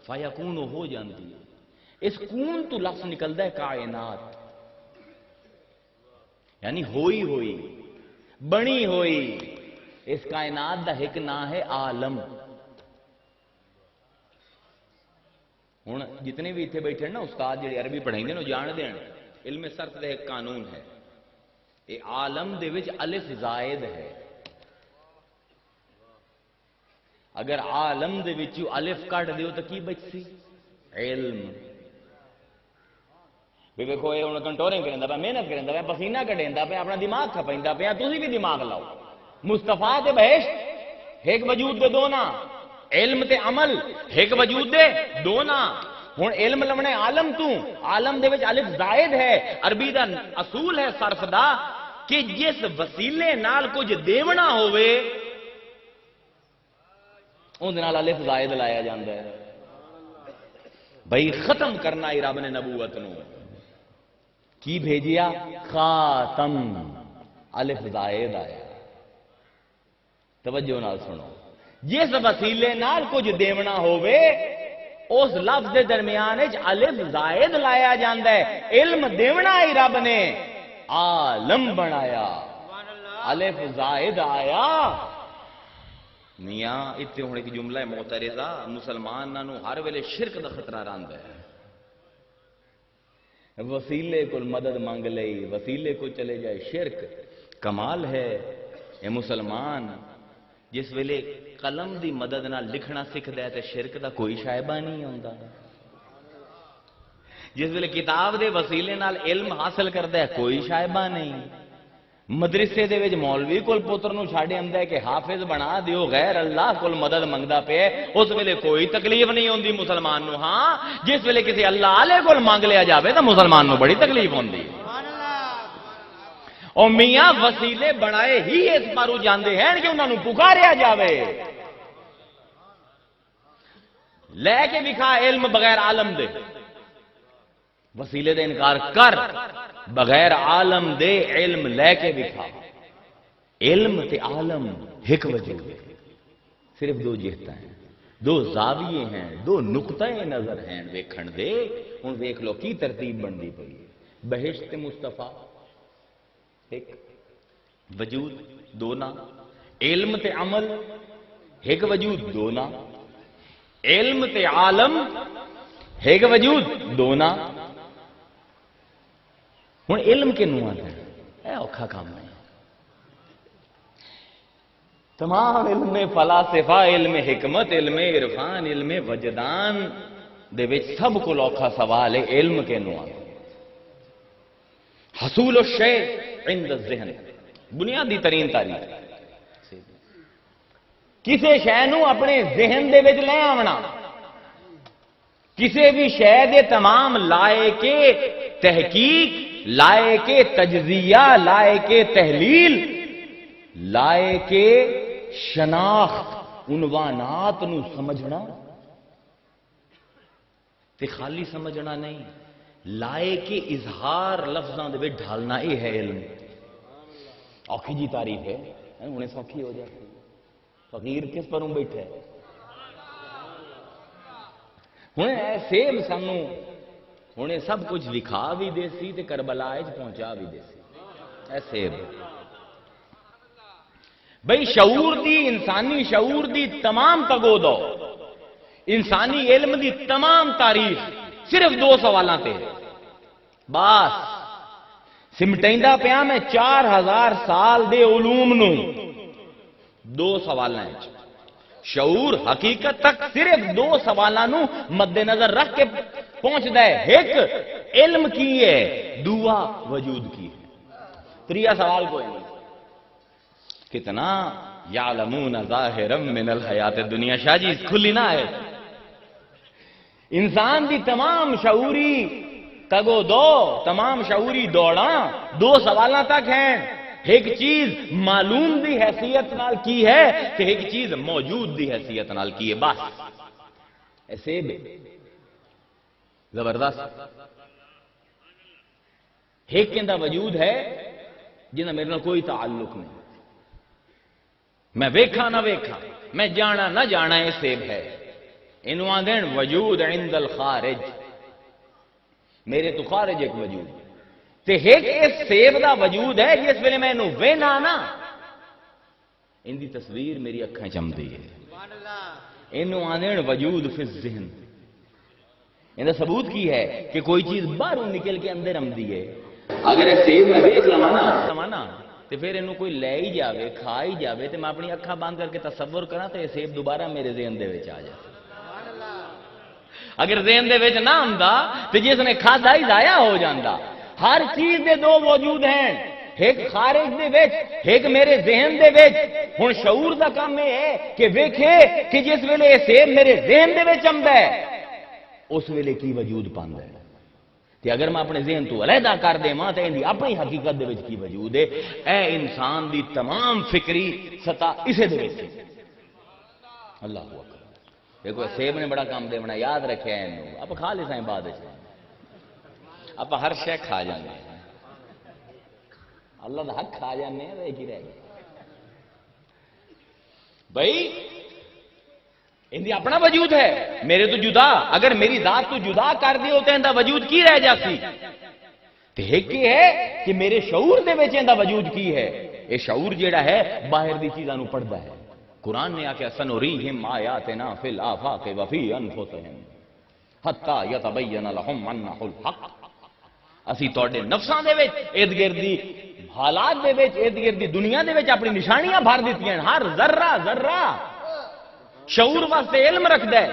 فیکون ہو جاندی ہے اس کون تو لفظ نکلدا ہے کائنات یعنی ہوئی بنی ہوئی اس کائنات دا ایک نام ہے عالم ہن جتنے بھی اتنے بیٹھے نا استاد جڑے عربی پڑھائیندے نے جان دین علم صرف دا ایک قانون ہے یہ عالم دے وچ الف زائد ہے اگر عالم دے وچ الف کٹ دیو تو کی بچسی علم بھی دیکھو یہ ہوں کنٹورنگ کریں پہ محنت کریں پہ پسینہ کٹیں پہ اپنا دماغ کھپائیں پہ تسی بھی دماغ لاؤ مصطفیٰ تے بہشت ایک وجود دے دو نا علم تے عمل ایک وجود دے دو نا ہوں علم لمنے عالم تو عالم دے وچ الف زائد ہے عربی دا اصول ہے صرف دا کہ جس وسیلے نال کچھ دیونا ہوئے ان دے نال الف زائد لایا جاندا ہے بھئی ختم کرنا ہی رب نے نبوت نو کی بھیجیا خاتم الف زائد آیا توجہ نال سنو جس وسیلے نال کچھ دیونا ہوئے اس لفظ دے درمیان الف زائد لایا جاندا ہے علم دیونا ہی رب نے عالم بنایا الف زائد آیا میاں اتنے ہونے کی جملہ معترضہ مسلمانوں ہر ویلے شرک دا خطرہ رہندا ہے وسیلے کو مدد مانگ لئی وسیلے کو چلے جائے شرک کمال ہے اے مسلمان جس ویلے قلم دی مدد نہ لکھنا سکھدا ہے تے شرک دا کوئی شائبہ نہیں ہوندا جس ویلے کتاب دے وسیلے نال علم حاصل کردا ہے کوئی شائبہ نہیں مدرسے دے وچ مولوی کول پتر نو چھاڑے آندا ہے کہ حافظ بنا دیو غیر اللہ کول مدد منگدا پے اس ویلے کوئی تکلیف نہیں ہوندی مسلمان نو ہاں جس ویلے کسی اللہ والے کول مانگ لیا جاوے تے مسلمان نو بڑی تکلیف ہوندی اور میاں وسیلے بنائے ہی اس پارو جاندے ہیں کہ انہاں نو پکاریا جاوے لے کے دکھا علم بغیر عالم دے وسیلے دے انکار کر، بغیر عالم دے علم لے کے دکھا۔ علم تے عالم ایک وجود ہے، صرف دو جہتاں ہیں، دو زاویے ہیں، دو نقطۂ نظر ہیں ویکھن دے۔ ہن ویکھ لو کی ترتیب بنتی پئی ہے۔ بہشت مصطفیٰ ایک وجود، دو نا۔ علم تے عمل ایک وجود، دو نا۔ علم تے عالم ایک وجود، دو نا۔ ہن علم کنوں آتا ہے؟ اے اوکھا کام ہے۔ تمام علم فلاسفہ، علم حکمت، علم عرفان، علم وجدان دے وچ سب کو اوکھا سوال ہے علم کنوں آتا ہے؟ حصول الشیء عند الذہن، بنیادی ترین تعریف۔ کسی شے نوں اپنے ذہن دے وچ لے آونا، کسی بھی شے دے تمام لائق تحقیق، لائق تجزیہ، لائق تحلیل، لائق شناخت، عنوانات نو سمجھنا تے خالی سمجھنا نہیں، لائق اظہار لفظاں دے وچ ڈھالنا، یہ ہے علم۔ اوکھی جی تعریف ہے، انہیں سوکھی ہو جاتی۔ فقیر کس پروں بیٹھا ہے؟ ہوں سیب سانو ہوں سب کچھ دکھا بھی دے سی تے کربلا پہنچا بھی دے سی، اے سیب۔ بھئی شعور دی، انسانی شعور دی تمام تگو دو، انسانی علم دی تمام تاریخ صرف دو سوالاں تے بس سمٹیندا پیا میں 4000 سال دے علوم نو دو سوالاں وچ۔ شعور حقیقت تک صرف دو سوالاں نو مد نظر رکھ کے پہنچدا ہے، ایک علم کی ہے، دوسرا وجود کی ہے، تیسرا سوال کوئی نہیں۔ کتنا یعلمون ظاہرا من الحیات الدنیا، شاہ جی کھلی نہ ہے۔ انسان دی تمام شعوری تگو دو، تمام شعوری دوڑاں دو سوالاں تک ہیں، ایک چیز معلوم دی حیثیت نال کی ہے کہ ایک چیز موجود دی حیثیت نال کی ہے، بس ایسے بھی زبردست۔ ایک کہندہ وجود ہے جنہاں میرے نال کوئی تعلق نہیں، میں ویکھا نہ ویکھا، میں جانا نہ جانا، یہ سیب ہے۔ انہوں آدھیں وجود عند الخارج، میرے تو خارج ایک وجود تے ایک اس سیب دا وجود ہے جس ویلے میں انہوں وینا نا، ان دی تصویر میری اکھیں چمدی ہے۔ انہوں آدھیں وجود فی الذہن، ان دا ثبوت کی ہے کہ کوئی چیز باہروں نکل کے اندر آمدی ہے۔ اگر یہ سیب میں دیکھ لوانا تے پھر انہوں کوئی لے ہی جاوے، کھا ہی جاوے، تے میں اپنی اکھاں بند کر کے تصور کرنا تے یہ سیب دوبارہ میرے ذہن دے وچ آ جائے۔ اگر ذہن دے وچ نہ آمدا تے جس نے کھادا ہی ضائع ہو جاندا۔ ہر چیز دے دو موجود ہیں، ایک خارج دے وچ، ایک میرے ذہن دے وچ۔ ہن شعور دا کام یہ ہے کہ ویکھے کہ جس ویلے یہ سیب میرے ذہن دے وچ آمدا ہے اس ویلے کی وجود پاندا ہے، تے اگر میں اپنے ذہن تو علیحدہ کر دے ماں تے اندی اپنی حقیقت دے وچ کی وجود ہے۔ اے انسان دی تمام فکری سطح اسے دے وچ ہے۔ اللہ اکبر۔ دیکھو سیب نے بڑا کام دے بنا، یاد رکھے ہیں انہوں آپ کھا لے سائیں بعد سے، آپ ہر شے کھا جانے ہیں، اللہ دا حق کھا جانے ہیں، ایک ہی رہ گئے بھائی۔ اندی اپنا وجود ہے، میرے تو جدا، اگر میری ذات تو جدا کر دی ہوتے ہیں دا وجود کی رہ جاتی؟ تے ایک یہ ہے کہ میرے شعور دے وچ دا وجود کی ہے، یہ شعور جیڑا ہے باہر دی چیزاں نو پڑھدا ہے۔ قرآن نے آکے سنوریہم آیاتنا فی الآفاق وفی انفسہم حتی یتبین لہم انہ الحق۔ اسی توڑے نفساں دے وچ ارد گردی حالات دے وچ ارد گردی دنیا دے وچ اپنی نشانیاں بھر دیتی ہیں، ہر ذرہ ذرہ شعور واسطے علم رکھدا ہے۔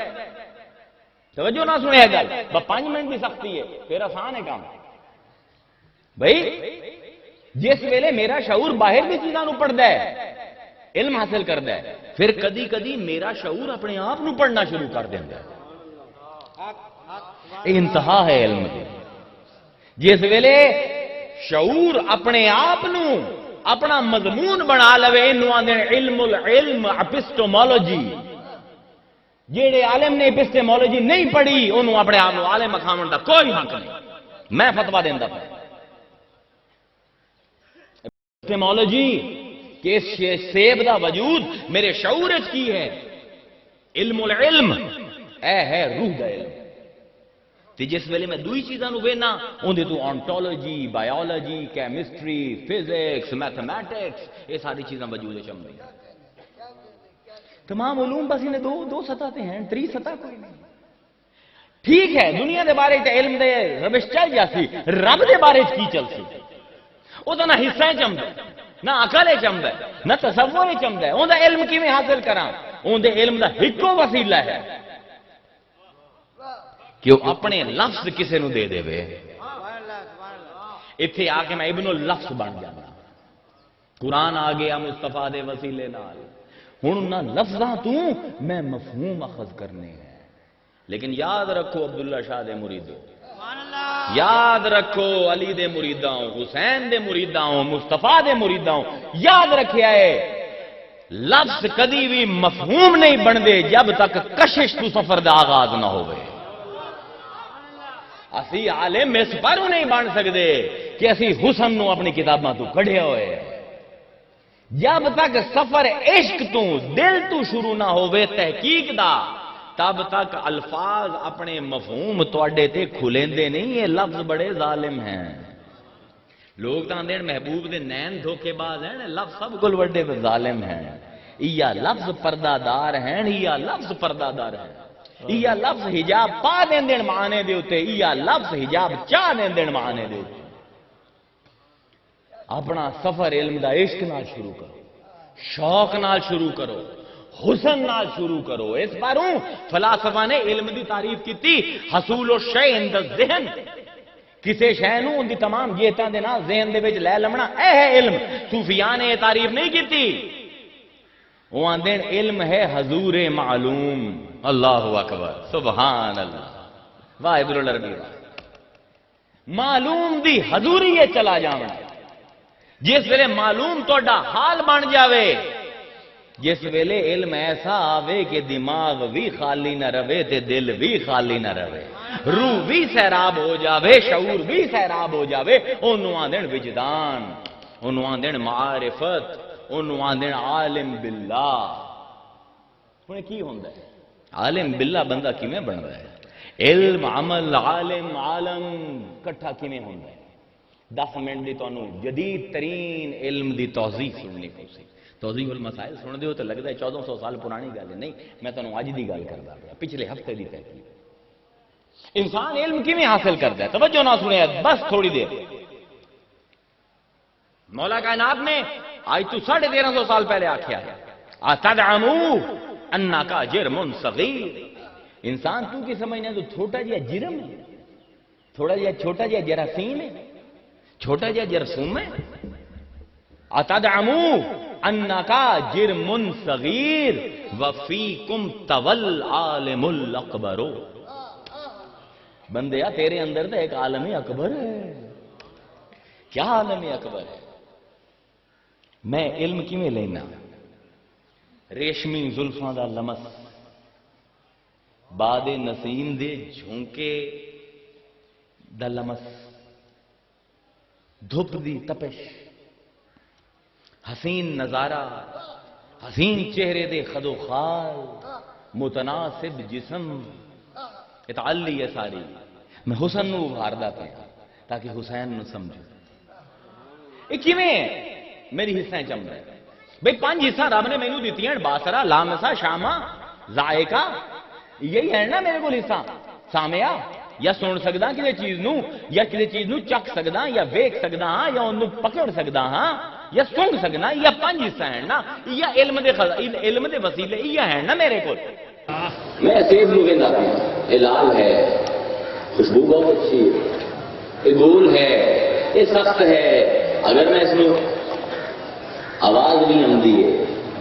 توجہ نہ سنے ہے گل، 5 منٹ بھی سختی ہے پھر آسان ہے کام بھائی۔ جس ویلے میرا شعور باہر دی چیزاں نو پڑھدا ہے، علم حاصل کردا ہے، پھر کدی کدی میرا شعور اپنے آپ نو پڑھنا شروع کر دیندا ہے۔ یہ انتہا ہے علم دی۔ جس ویلے شعور اپنے آپ نو اپنا مضمون بنا لوے، انہوں آندے علم العلم اپسٹومولوجی۔ جیڑے عالم نے اپسٹومولوجی نہیں پڑھی انہوں اپنے آپ عالم مقام دا کوئی حق نہیں۔ میں فتوا دینا پہ ایپسٹیمولوجی کہ اس سیب دا وجود میرے شعور وچ کی ہے. علم العلم اے ہے روح دا علم. تے جس ویلے میں دوئی چیزاں نو وینا اوندے تو ontology, biology, chemistry, physics, mathematics, یہ ساری چیزاں وجود وچ آندیاں. تمام علوم بس انہیں دو سطح تے ہیں، تری سطح کوئی نہیں. ٹھیک ہے دنیا دے بارے تے علم دے ربش چل جاسی، رب دے بارے کی چل سی؟ وہ تو نہ حصہ چمد ہے، نہ عقل چمد ہے، نہ تصور چمد ہے. اون دا علم کیویں حاصل کراں؟ اون دے علم دا ہکو وسیلہ ہے کہ وہ اپنے لفظ کسے نو دے دے وے. اتھے آ کے میں ابن اللفظ بن جانا. قرآن آ گیا مصطفیٰ دے وسیلے نال. ہن انہاں لفظاں تو میں مفہوم اخذ کرنے ہیں. لیکن یاد رکھو عبداللہ شاہ دے مریدوں، یاد رکھو علی دے مریداں، حسین دے مریداں، مصطفیٰ دے مریداں، یاد رکھیا ہے لفظ کدی بھی مفہوم نہیں بن دے جب تک کشش تو سفر دا آغاز نہ ہوئے. اسی عالم اس پر نہیں بن سکتے کہ اسی حسن نو اپنی کتاباں تو کڑھیا ہوئے. جب تک سفر عشق تو دل تو شروع نہ ہوئے تحقیق دا، تب تک الفاظ اپنے مفہوم توڑے تے کھلیندے نہیں. یہ لفظ بڑے ظالم ہیں. لوگ تاں دین محبوب دے نین دھوکے باز ہیں، لفظ سب کل وڈے تے ظالم ہیں. یا لفظ پردہ دار ہیں، یا لفظ پردہ دار ہیں. یا لفظ حجاب پا دین معنی دے ہوتے، یا لفظ حجاب چاہ دین معنی دے ہوتے. اپنا سفر علم دا عشق نال شروع کرو، شوق نال شروع کرو، حسن نال شروع کرو. اس باروں فلاسفہ نے علم دی تعریف کی تھی حصول الشیء عند الذہن. کسے شے نو ان دی تمام جہتاں دے نال ذہن دے وچ لے لمنا اے ہے علم. صوفیاء نے یہ تعریف نہیں کی تھی. وہ آندے علم ہے حضور معلوم. اللہ اکبر سبحان اللہ. واہ ابن العربی معلوم دی حضوری چلا جاونا. جس ویلے معلوم توڑا حال بن جاوے، جس ویلے علم ایسا آوے کہ دماغ بھی خالی نہ رہے تے دل بھی خالی نہ رہے، روح بھی سیراب ہو جاوے، شعور بھی سیراب ہو جاوے. انہوں آندین وجدان، انہوں آندین معارفت، انہوں آندین عالم باللہ. انہیں کی ہوندہ ہے عالم باللہ؟ بندہ کیویں بن رہا ہے؟ علم، عمل، عالم، عالم کٹھا کیویں ہوندہ ہے؟ 10 منٹ دی تو جدید ترین علم دی توضیح سننی پوسی. توضیح المسائل سن دیو تو لگتا ہے 1400 سال پرانی گل ہے. نہیں، میں تانوں اج دی گل کردا پیا، پچھلے ہفتے دی تحقیق. انسان علم کیویں حاصل کردا ہے؟ توجہ نہ سنیا بس تھوڑی دیر. مولا کائنات نے آج تو 1350 سال پہلے آکھیا ہے اتدعمو انکا جرم صغیر. انسان تو کی سمجھنا تو چھوٹا جہا جرم ہے، چھوٹا جہا جراثیم ہے، چھوٹا جہا جرثوم ہے. اتدعمو انکا جرم صغیر وفیکم طول عالم الاکبر. بندیا تیرے اندر تو ایک عالم اکبر ہے. کیا عالم اکبر ہے؟ میں علم کیویں لینا؟ ریشمی زلفاں دا لمس، باد نسیم دے جھونکے دا لمس، دھوپ دی تپش، حسین نظارہ، حسین چہرے دے خد و خال، متناسب جسم، اتعلی ہے ساری. میں حسن نو ابھاردا پیا تاکہ حسین نو سمجھو. یہ کیویں میری حصہ چمدا ہے بھئی؟ 5 حصہ رب نے مینوں دتیاں، باسرا، لامسا، شاما، ذائقہ. یہی ہے نا میرے کو حصہ. سامیا یا سن سکدا کسی چیز نو، یا کسی چیز نو چک سکدا، یا ویکھ سکدا ہاں، یا اونوں پکڑ سکدا ہاں، یا سن سکنا. یا 5 حصہ ہیں نا، یا علم دے وسیلے یہ ہیں نا میرے کو. میں سیب نو ویندا پیا، یہ لال ہے، خوشبو بہت اچھی ہے، یہ گول ہے، یہ سخت ہے. اگر میں اس میں آواز بھی آتی ہے،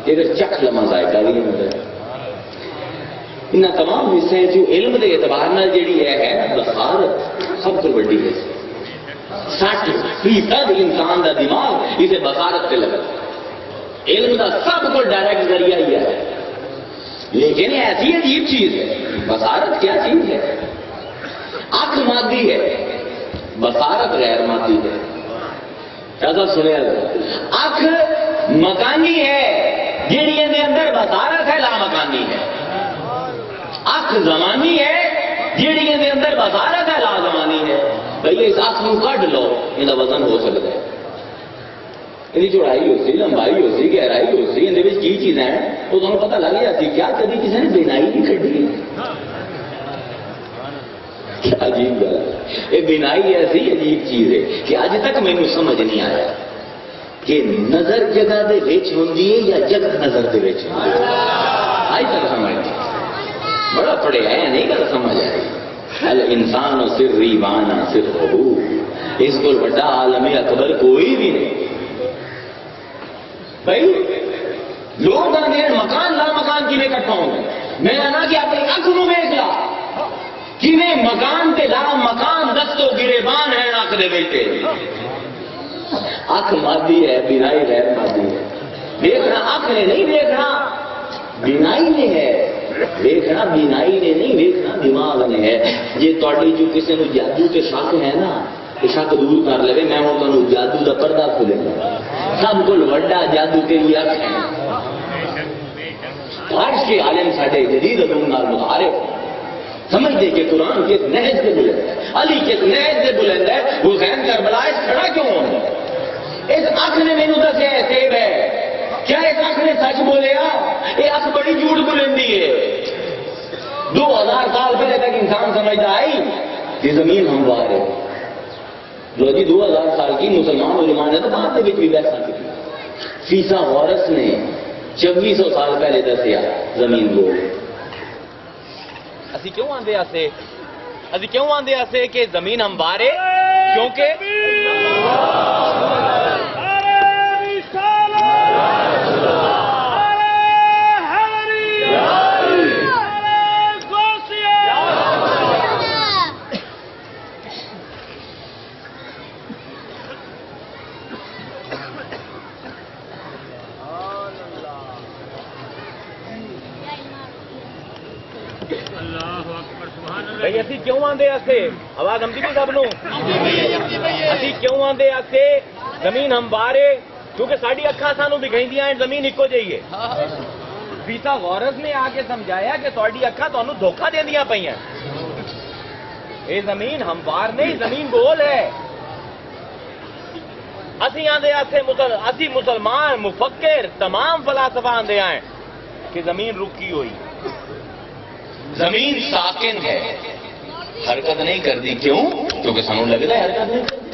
اگر چک لما ذائقہ بھی آتا ہے. ان تمام حصے جو علم کے اعتبار نال جیڑی ہے بصارت سب تو بڑی ہے. 60% انسان دا دماغ اسے بصارت پہ لگا. علم دا سب کو ڈائریکٹ ذریعہ ہی ہے. لیکن ایسی عجیب چیز ہے، بصارت کیا چیز ہے؟ آنکھ مادی ہے، بصارت غیر مادی ہے. کیا سنیا؟ اکھ مکانی ہے جیڑی دے اندر بصارت ہے، لا مکانی ہے. اکھ زمانی ہے جیڑی دے اندر بصارت ہے، لا زمانی ہے. بھئی اس اکھ نو کڈ لو، یہ وزن ہو سکتا ہے. یہ چوڑائی ہو سی، لمبائی ہو سی، گہرائی ہو سی، اندر کی چیزیں ہیں وہ تمہیں پتہ لگ جاتی. کیا کبھی کسی نے بینائی نہیں کھڑی؟ کیا عجیب گل ہے. یہ بینائی ایسی عجیب چیز ہے کہ اج تک مینوں سمجھ نہیں آیا کہ نظر جگہ دے وچ ہوندی ہے یا جگہ نظر دے وچ ہوندی ہے. اج تک سمجھ نہیں. بڑا پڑھیا ہے نہیں گل سمجھ آئی. الانسان سری وانا سرہ، اس کو بڑا عالم اکبر کوئی بھی نہیں. بھائی لوگ آدھے مکان لا مکان کی کٹھا ہوں گے. میں کہنا کہ اپنی اکھ نو ویکھ لا کیویں مکان تے لا مکان دستو گریبان ہے اکھ دے بیٹے. اکھ مادی ہے، بینائی غیر مادی ہے. دیکھنا اکھ نے نہیں دیکھنا، بینائی نے ہے. دیکھنا بینائی نے نہیں، دیکھنا دماغ نے ہے. جی تہاڈی جو کسی نو جادو تے شک ہے نا، یہ شک دور کر لے. میں ہوں تمہیں جادو دا پردہ کھولے گا. سب کو وڈا جادو تیری اکھ ہے. فارس کے عالم ساڈے جدید علوم نال متعارف سمجھ دے کہ قرآن کس نہج سے بلند ہے، علی کس نہج سے بلند ہے. حسین کربلا کھڑا کیوں ہونا؟ اس اکھ نے مینوں دسیا ہے سیب ہے. کیا اس اکھ نے سچ بولیا؟ یہ اکھ بڑی جھوٹ بولندی ہے. 2000 سال پہلے تک انسان سمجھتا آئی کہ زمین ہموار ہے. جو جی 2000 سال کی مسلمان علماء نے تو بعد میں بھی بحث کی. فیسا غورس نے 2600 سال پہلے دسیا زمین گول. اسی کیوں آندے آسے کہ زمین ہموار ہے؟ کیونکہ بھئی اسی کیوں آندے آسے آواز ہم دی سب نو اسی کیوں آندے آسے زمین ہموارے؟ کیونکہ ساڑی اکھاں سانو دکھائیندیاں ہیں زمین ایکو جائیے. فیسا غورس نے آ کے سمجھایا کہ تہاڈی اکھاں تانوں دھوکا دیندیاں پئیاں. یہ زمین ہموار نہیں، زمین گول ہے. اسی آندے آسے اسی مسلمان مفکر تمام فلاسفہ آندے آئیں کہ زمین رکی ہوئی، زمین ساکن ہے، حرکت نہیں کر دی. کیوں؟ کیونکہ سانو لگتا ہے حرکت نہیں کر دی.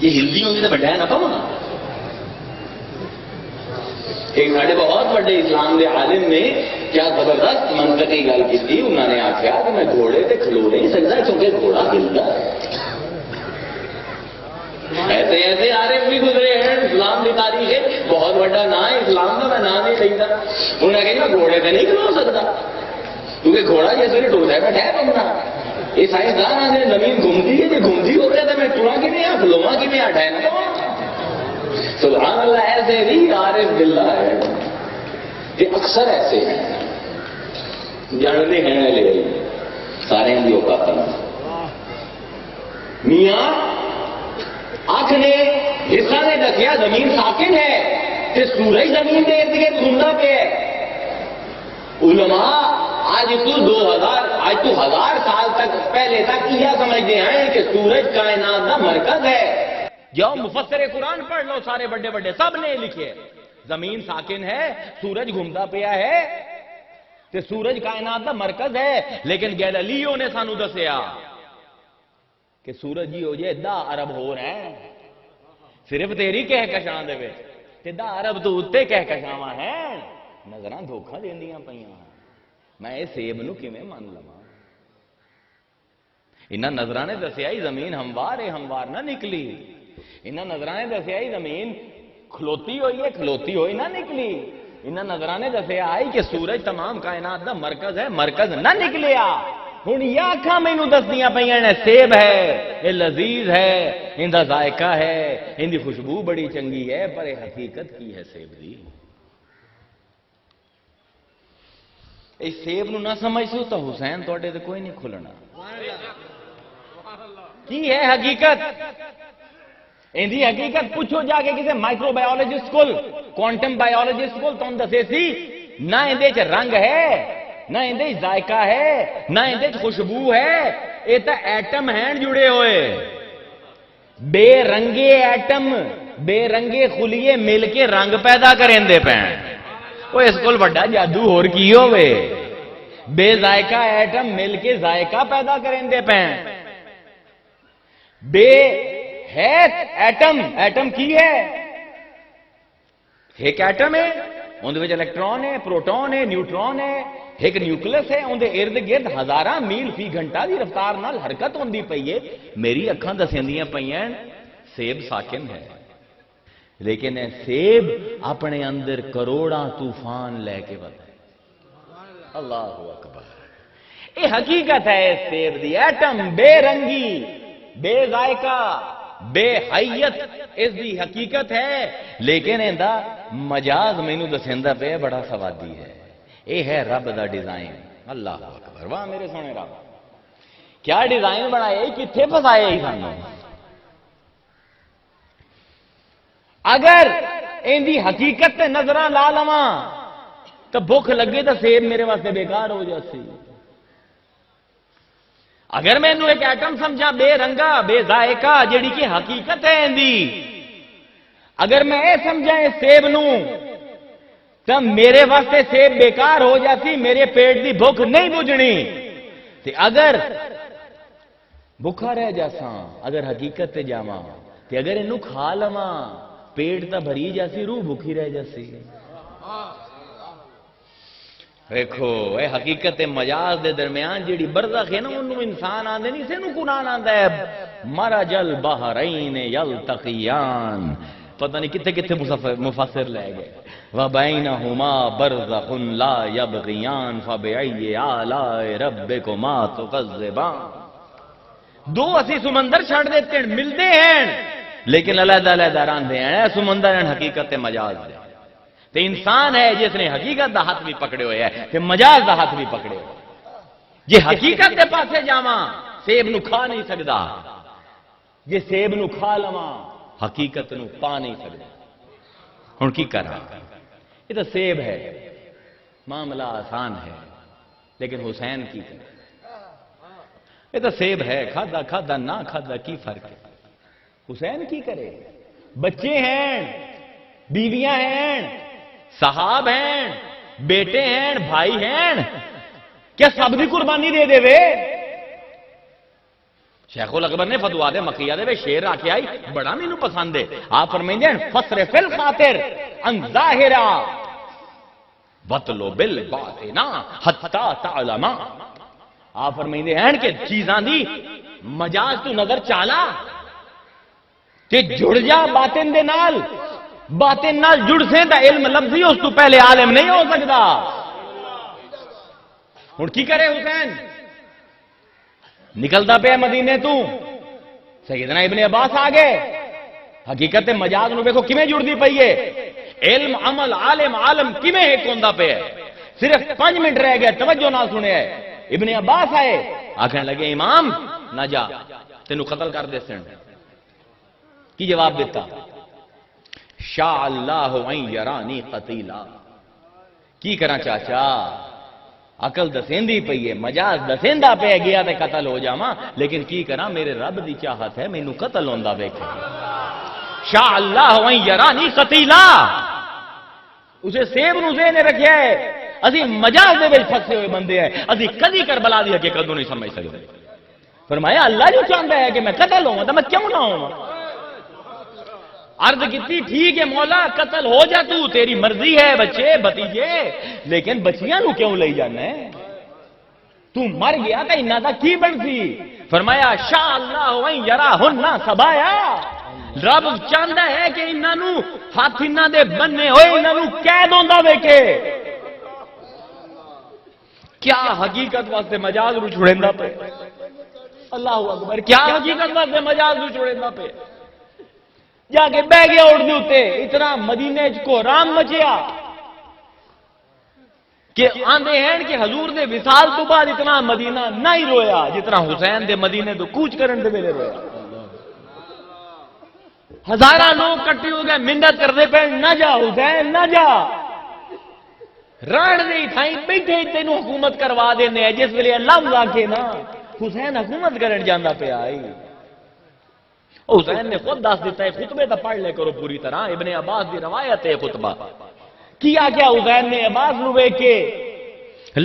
یہ ہلدی ہوگی تو بڑا ہے نا پاؤں. ایک ساڑھے بہت بڑے اسلام کے عالم نے کیا زبردست منطقی گل کی تھی. انہوں نے آخیا کہ میں گھوڑے تے کھلو نہیں سکتا کیونکہ گھوڑا ہلدا ہے. ایسے ایسے عارف بھی گزرے ہیں اسلام کی تاریخ ہے. بہت بڑا نام ہے اسلام کا، میں نام نہیں لیتا. انہوں نے کہا میں گھوڑے تے نہیں کھلو سکتا کیونکہ گھوڑا جیسے ٹوٹا ہے بیٹھا ہے بندہ. یہ سائنسدان آدھے زمین گھومتی ہے، جی گھومتی ہو گیا تو میں ٹورا کی نہیں کھلوا کی نہیں ہٹا ہے. سبحان اللہ. ایسے بھی عارف باللہ ہے. یہ اکثر ایسے ہیں جانتے ہیں لے سارے کی اوقات میاں اکھ نے حصہ نے دسیا زمین ساکن ہے کہ سورج زمین کے ارد گرد گھومنا پہ ہے. علماء آج تو 1000 سال تک پہلے تک یہ سمجھتے ہیں کہ سورج کائنات کا مرکز ہے. جاؤ مفسر قرآن پڑھ لو، سارے بڑے بڑے سب نے لکھے زمین ساکن ہے، سورج گھومتا پیا ہے تے سورج کائنات کا مرکز ہے. لیکن گیلیلیو نے سانو دسیا کہ سورج ہی ہو جائے 10 ارب ہو رہے ہیں صرف تیری کہکشاں دے وچ تے 10 ارب تو اتے کہکشاواں ہیں. نظراں دھوکھا دیندیاں پیاں. میں اس سیب نو کیویں من لواں؟ انہاں نظراں نے دسیا ہی زمین ہموار ہے، ہموار نہ نکلی. انہاں نظراں نے دسیا ہی زمین کھلوتی ہوئی ہے، کھلوتی ہوئی نہ نکلی. انہاں نظراں نے دسیا آئی کہ سورج تمام کائنات دا مرکز ہے، مرکز نہ نکلیا. ہن یا اکھاں مینوں دسدیاں پیاں نے سیب ہے، یہ لذیذ ہے، اندا ذائقہ ہے، اندی خوشبو بڑی چنگی ہے، پر حقیقت کی ہے سیب دی؟ اس سیب نو نہ سمجھ سو تو حسین تواڈے تے کوئی نہیں کھلنا. کی ہے حقیقت؟ اندی حقیقت پوچھو جا کے کسی مائکرو بایولوجسٹ کو، کوانٹم بایولوجسٹ کو، تو دسے سی نہ اندے چ رنگ ہے، نہ اندے چ ذائقہ ہے، نہ اندے چ خوشبو ہے، یہ تو ایٹم ہیں جڑے ہوئے، بے رنگے ایٹم، بے رنگے خلیے مل کے رنگ پیدا کریں دے پین۔ وہ اس کو بڑا جادو ہور کی ہوئے، بے ذائقہ ایٹم مل کے ذائقہ پیدا کریں دے پین۔ بے ہے ایٹم، ایٹم کی ہے ایک ایٹم ہے، اندر وچ الیکٹرون ہے، پروٹون ہے، نیوٹرون ہے، ایک نیوکلس ہے، اندر ارد گرد ہزاراں میل فی گھنٹہ دی رفتار نال حرکت ہوندی پئی ہے۔ میری اکھاں دسیندیاں پئیاں سیب ساکن ہے، لیکن اے سیب اپنے اندر کروڑاں طوفان لے کے ودا ہے۔ اللہ اکبر، یہ حقیقت ہے اس سیب دی، ایٹم بے رنگی، بے ذائقہ، بے حیت، اس دی حقیقت ہے، لیکن ایندا مجاز مینوں دسیندا پیا بڑا سوادی ہے۔ اے ہے رب دا ڈیزائن۔ اللہ اکبر، واہ میرے سونے رب، کیا ڈیزائن بنایا، کتھے پھسایا ہی سانوں۔ اگر ان دی حقیقت تے نظراں لا لواں تو بھوک لگے تو سیب میرے واسطے بیکار ہو جاسی۔ اگر میں انہوں ایک ایٹم سمجھا بے رنگا بے ذائقہ جیڑی کی حقیقت ہے اندی، اگر میں اے سمجھا اس سیب نو تو میرے واسطے سیب بیکار ہو جاتی، میرے پیٹ دی بھوک نہیں بجھنی۔ تے اگر بھوکا رہ جاساں، اگر حقیقت تے جاواں تے اگر انہوں کھا لواں پیٹ تا بھری جاسی، روح بھوکی رہ جاسی۔ دیکھو اے حقیقت مجاز دے درمیان جیڑی برزخ ہے نا، انہوں انسان آندے نہیں سے انہوں قرآن آندہ ہے مرج البحرین یلتقیان، پتہ نہیں کتنے کتنے مفسر لے گئے، وَبَيْنَهُمَا بَرْزَخٌ لَا يَبْغِيَانْ فَبِأَيِّ آلَاءِ رَبِّكُمَا تُكَذِّبَانِ۔ دو اسی سمندر چھڑ دیتے ہیں، ملتے ہیں لیکن علیحدہ علیحدہ راندے ہیں، سمندر ہیں حقیقت مجاز دے۔ تو انسان ہے جس نے حقیقت دا ہاتھ بھی پکڑے ہوئے ہے، کہ مجاز دا ہاتھ بھی پکڑے ہوئے، جے حقیقت دے پاسے جاواں سیب نو کھا نہیں سکدا، جے سیب نو کھا لواں حقیقت نو پا نہیں سکدا۔ ہن کی کرا، یہ تو سیب ہے، معاملہ آسان ہے، لیکن حسین کی کرے، یہ تو سیب ہے، کھادا کھادا نہ کھادا کی فرق ہے، حسین کی کرے، بچے ہیں، بیویاں ہیں، صحاب ہیں، بیٹے ہیں، بھائی ہیں، کیا سب دی قربانی دے دے وے؟ شیخ الاکبر نے فتوا دے مکیہ دے شعر آکے آئی بڑا مینوں پسند ہے، آپ فرمائیں دیں فصرف الخاطر ان ظاہرہ وطلو بالباطنہ حتی تعلمہ، آپ فرمائیں دیں کہ چیزاں دی مجاز تو نظر چالا تے جڑ جا باطن دے نال، باطن نال جڑ سے تا علم لفظی اس تو پہلے عالم نہیں ہو سکتا۔ اور کی کرے حسین؟ نکلتا پہ مدینے تو، سیدنا ابن عباس آگے، حقیقت مجاز نو بیکھو کمیں جڑ دی پئی ہے، علم عمل عالم عالم کمیں ایک ہوندہ پہ ہے، صرف 5 منٹ رہ گئے، توجہ نہ سنے ہے، ابن عباس آئے، آکھنے لگے امام نہ جا، تینوں قتل کر دے سن، کی جواب دیتا؟ شاء اللہ ان یرانی قتیلا، کی کرا چاچا، عقل دسیندی پئی ہے، مجاز دسیندہ پہ گیا تے قتل ہو جاواں، لیکن کی کرا میرے رب دی چاہت ہے مینوں قتل ہوندا ویکھے۔ شاء اللہ ان یرانی قتیلا، اسے سیب نو ذہن رکھیا ہے، اسی مجاز دے وچ پھسے ہوئے بندے ہیں، اسی کدی کربلا دی حقیقت نہیں سمجھ سکتے۔ فرمایا اللہ جو چاہتا ہے کہ میں قتل ہوں تو میں کیوں نہ ہوں؟ عرض کیتی ٹھیک ہے مولا قتل ہو جا تو، تیری مرضی ہے بچے بھتیجے، لیکن بچیاں نو کیوں لئی جانا ہے؟ تو مر گیا تو انہاں دا کی بنسی؟ فرمایا شاء اللہ وَإِن يَرَاهُنَّ سَبَايَا، رب چاہتا ہے کہ انہاں نو ہاتھ انہاں دے بننے ہوئے انہاں نو قید ہوندا ویکھے۔ کیا حقیقت واسطے مجاز نو چھڑیندا پے، اللہ اکبر، کیا حقیقت واسطے مجاز نو چھڑیندا پے، جا کے بہ گیا اڑ دے اتے، اتنا مدینے کو رام مچیا کہ آندے ہیں کہ حضور دے وصال تو بعد اتنا مدینہ نہیں رویا جتنا حسین دے مدینے تو کوچ کرن دے ویلے رویا. ہزاراں لوگ کٹے ہو گئے منت کرتے پے نہ جا حسین نہ جا ران دے تھائیں بیٹھے تینوں حکومت کروا دینے ہیں. جس ویلے لفظ آکے نا حسین حکومت کرن جاندا پیا آئی. حسین نے خود دس دیتا ہے خطبے تو پڑھ لے کرو پوری طرح. ابن عباس دی روایت ہے خطبہ کیا حسین نے عباس نو ویکھ کے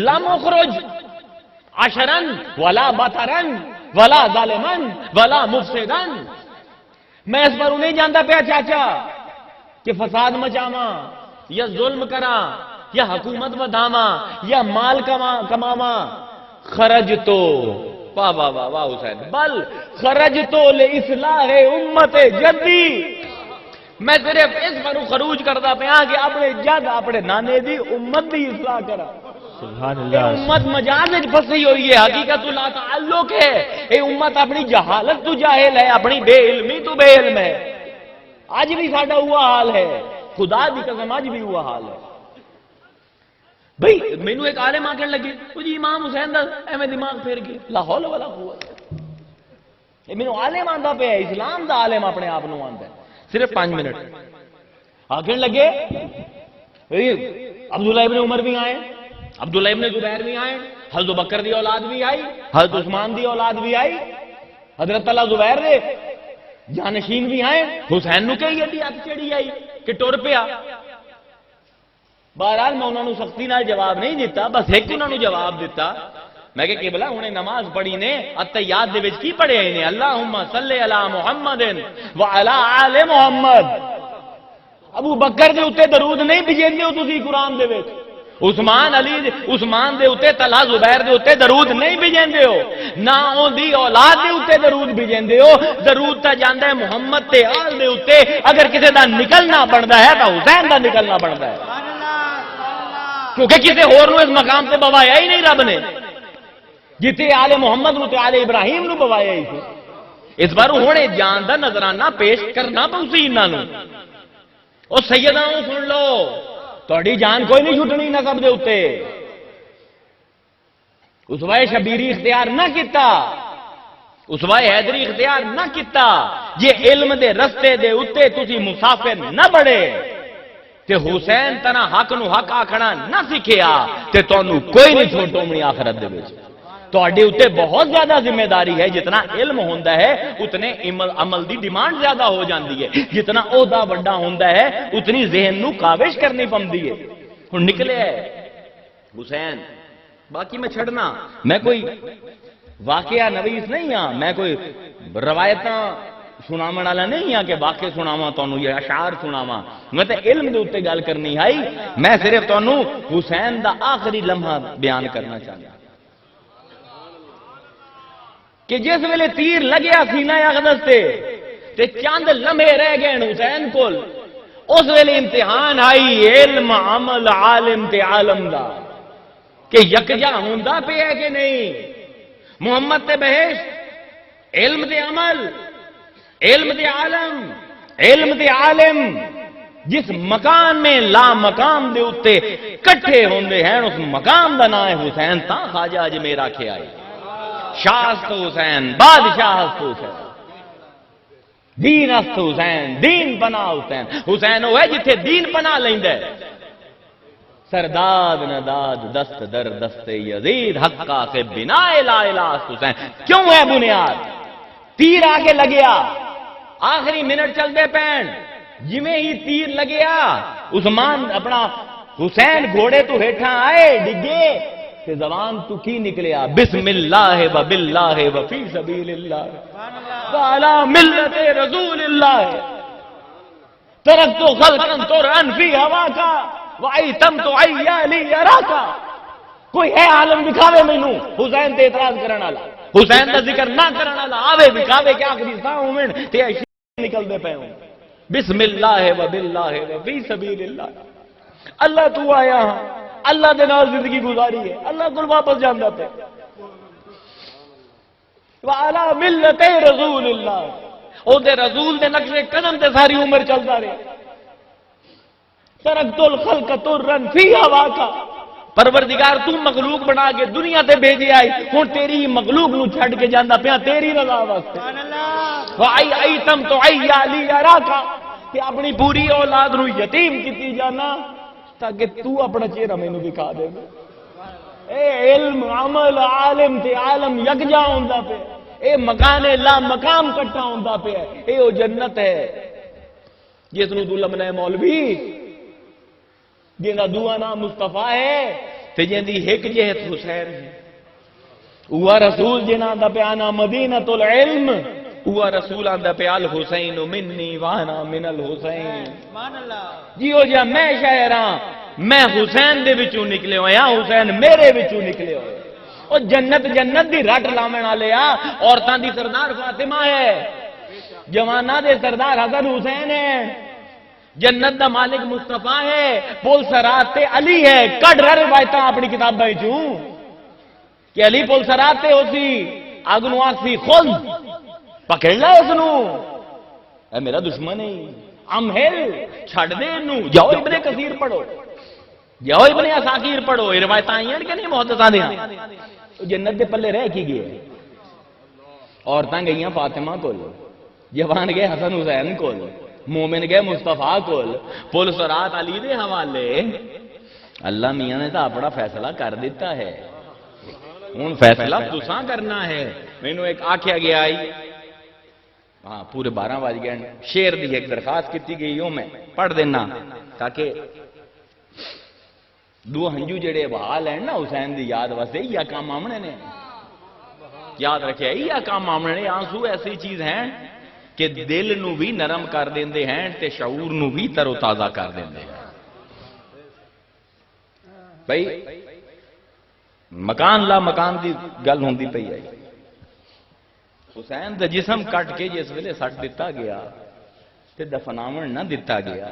لم اخرج عشرن ولا بطرن ولا ظالمن ولا مفسدن. میں اس پر نہیں جانتا پیا چاچا کہ فساد مچاواں یا ظلم کراں یا حکومت بدھاواں یا مال کماواں. خرج تو واہ واہ واہ واہ حسین بل خرج تو لإصلاح امت جدی. میں صرف اس پر خروج کرتا پیا کہ اپنے جد اپنے نانے دی امت دی اصلاح کرا. سبحان یہ اللہ. امت مجاز وچ پھسی ہوئی ہے حقیقت لا تعلق ہے. یہ امت اپنی جہالت تو جاہل ہے اپنی بے علمی تو بے علم ہے. اج بھی ساڈا ہوا حال ہے خدا دی قسم اج بھی ہوا حال ہے. بھئی مینوں ایک عالم آکن لگے وہ جی امام حسین دا ایویں دماغ پھیر کے لا حول ولا قوت. یہ مینوں عالم آندا پیا اسلام دا عالم اپنے آپ نو آندا ہے. صرف 5 منٹ آکن لگے عبداللہ ابن عمر بھی آئے عبداللہ ابن زبیر بھی آئے حضرت بکر دی اولاد بھی آئی حضرت عثمان دی اولاد بھی آئی حضرت اللہ زبیر دے جانشین بھی آئے. حسین نو کہی ایڈی ہاتھ چڑی آئی کہ ٹر پیا. بہرحال میں انہوں نے سختی نال جواب نہیں دیتا بس ایک انہوں نے جواب دیتا. میں کہ قبلہ انہیں نماز پڑھی نے التحیات دے وچ کی پڑھے نے اللہم صلی علی محمد وعلی آل محمد. ابو بکر دے اوتے درود نہیں بھیجندے ہو تسی قرآن دے وچ. عثمان دے اوتے طلحہ زبیر دے اوتے درود نہیں بھیجندے ہو نہ اون دی اولاد دے اوتے درود بھیجندے ہو. درود تا جاندا ہے محمد تے آل دے اوتے. اگر کسے دا نکلنا بندا ہے تا حسین دا نکلنا بندا ہے کیونکہ کسی اور نو اس مقام سے بوایا ہی نہیں رب نے جتے آل محمد نو تے آل ابراہیم نو بوایا ہی تھی. اس بار ہونے جان دا نظرانہ پیش کرنا پوسی انہاں نو. او سیداں سن لو تہاڈی جان کوئی نہیں چھٹنی نسب دے اوتے. اسوہ شبیری اختیار نہ کیتا اسوہ حیدری اختیار نہ کیتا. یہ علم دے رستے دے اوتے تسی مسافر نہ بڑے تے حسین تنا حق نو حق آکھنا نہ سکھیا تے تانوں کوئی نہیں چھوٹو منی آخرت دے وچ. تہاڈے اوتے بہت زیادہ ذمہ داری ہے. جتنا علم ہوندا ہے اتنے عمل دی ڈیمانڈ زیادہ ہو جاندی ہے. جتنا عہدہ بڑا ہوندا ہے اتنی ذہن نو کاوش کرنی پوندی ہے. ہن نکلے ہے حسین. باقی میں چھڑنا میں کوئی واقعہ نویس نہیں ہاں میں کوئی روایتاں سناون والا نہیں ہاں کہ واقعے سناواں تانوں یا اشعار سناواں. میں تے علم دے اوتے گل کرنی آئی. میں صرف تانوں حسین دا آخری لمحہ بیان کرنا چاہتا کہ جس ویلے تیر لگیا سینہ اقدس تے چند لمحے رہ گئے حسین کول اس ویلے امتحان آئی علم عمل عالم تے عالم دا کہ یکجا ہوندا پہ ہے کہ نہیں. محمد تے بہشت علم تے عمل علم دے عالم علم دے عالم جس مکان میں لا مقام دے اتے کٹھے ہوندے ہیں اس مقام دا نام ہے حسین. تا خواجہ اجمیر آکھے آئی شاہ است حسین بادشاہ است حسین دین است حسین دین پناہ حسین. حسین وہ ہے جتھے دین پناہ لیندے سرداد نداد دست در دست یزید حقا سے بنا لا الہ است حسین. کیوں ہے بنیاد تیر آگے لگیا آخری منٹ چل دے پین جویں ہی تیر لگیا عثمان اپنا حسین گھوڑے تو ہیٹھاں آئے ڈگے کہ زبان تو کی نکلیا بسم اللہ و باللہ و فی سبیل اللہ وعلا ملت رسول اللہ ترکت خلقا ترعن فی ہوا کا وعیتمت عیالی یراکا. کوئی ہے عالم دکھاوے مینوں حسین تے اعتراض کرن والا حسین دا ذکر نہ کرن والا آوے دکھاوے کہ آخری ساں ہومن تے نکل دے پے ہوں بسم اللہ و باللہ و فی سبیل اللہ. اللہ تو آیا اللہ دے نال زندگی گزاری ہے اللہ کو واپس جاندا پے وعلا ملت رسول اللہ او دے رسول دے نقش قدم تے ساری عمر چلدا رہے. ترکت الخلق ترن فی ہوا کا پروردگار تو مخلوق بنا کے دنیا تے بھیجے آئی، ہن تیری ہی مخلوق نو چھڈ کے جاندا پیا تیری رضا واسطے۔ سبحان اللہ۔ وائی ایتم تو ای علی اراکا، کہ اپنی پوری اولاد نو یتیم کیتی جانا تاکہ تو اپنا چہرہ مینوں دکھا دے۔ اے علم عمل عالم تے عالم یکجا ہوندا پیا، اے مکان لا مقام کٹھا ہوندا پیا، اے او جنت ہے جس نو تو لمنا مولوی جنہاں دعا نام مصطفیٰ ہے تے جندی ایک جہت حسین ہے، وہ رسول جنہاں دا پیانا مدینۃ العلم، وہ رسول آندا پیا الحسین منی وانا من الحسین۔ سبحان اللہ۔ جیو جا میں شاعر ہاں، میں حسین دے وچوں نکلے ہویا، حسین میرے وچوں نکلے ہوئے۔ او جنت جنت دی رٹ لاون والے آ، عورتاں دی سردار فاطمہ ہے، جواناں دے سردار حسن حسین ہے، جنت دا مالک مصطفیٰ ہے، پل سرات تے علی ہے۔ کڈ رہا روایتاں اپنی کتاباں وچوں کہ علی پل سرات تے ہوسی، اگ نو آکسی خود پکڑ لے اس نو، اے میرا دشمن ہے، امہل چھڑ دے نو، جاؤ ابن کثیر پڑھو، جاؤ ابن اساکیر پڑھو، یہ روایتاں آئی ہیں کہ نہیں محدثاں دیاں؟ جنت دے پلے رہ کی گئے، عورتاں گئیاں فاطمہ کول، جوان گئے حسن حسین کول، مومن گئے مصطفیٰ کول، پل سرات علی دے حوالے۔ اللہ میاں نے تو اپنا فیصلہ کر دیتا ہے، ہوں فیصلہ تساں کرنا ہے۔ مینوں ایک آکھیا گیا آئی، ہاں پورے 12 بج گئے، شیر دی ایک درخواست کی گئی، ہوں میں پڑھ دینا تاکہ دو ہنجو جڑے بحال ہیں نا حسین دی یاد واسطے، یا کام آمنے نے یاد رکھے، یا کام آمنے نے۔ آنسو ایسی چیز ہیں کہ دل نو بھی نرم کر دیندے ہیں تے شعور نو بھی تر و تازہ کر دیندے ہیں۔ بھائی مکان لا مکان دی گل ہوندی پئی ہے، حسین دا جسم کٹ کے جس ویلے سٹ دتا گیا تے دفناون نہ دتا گیا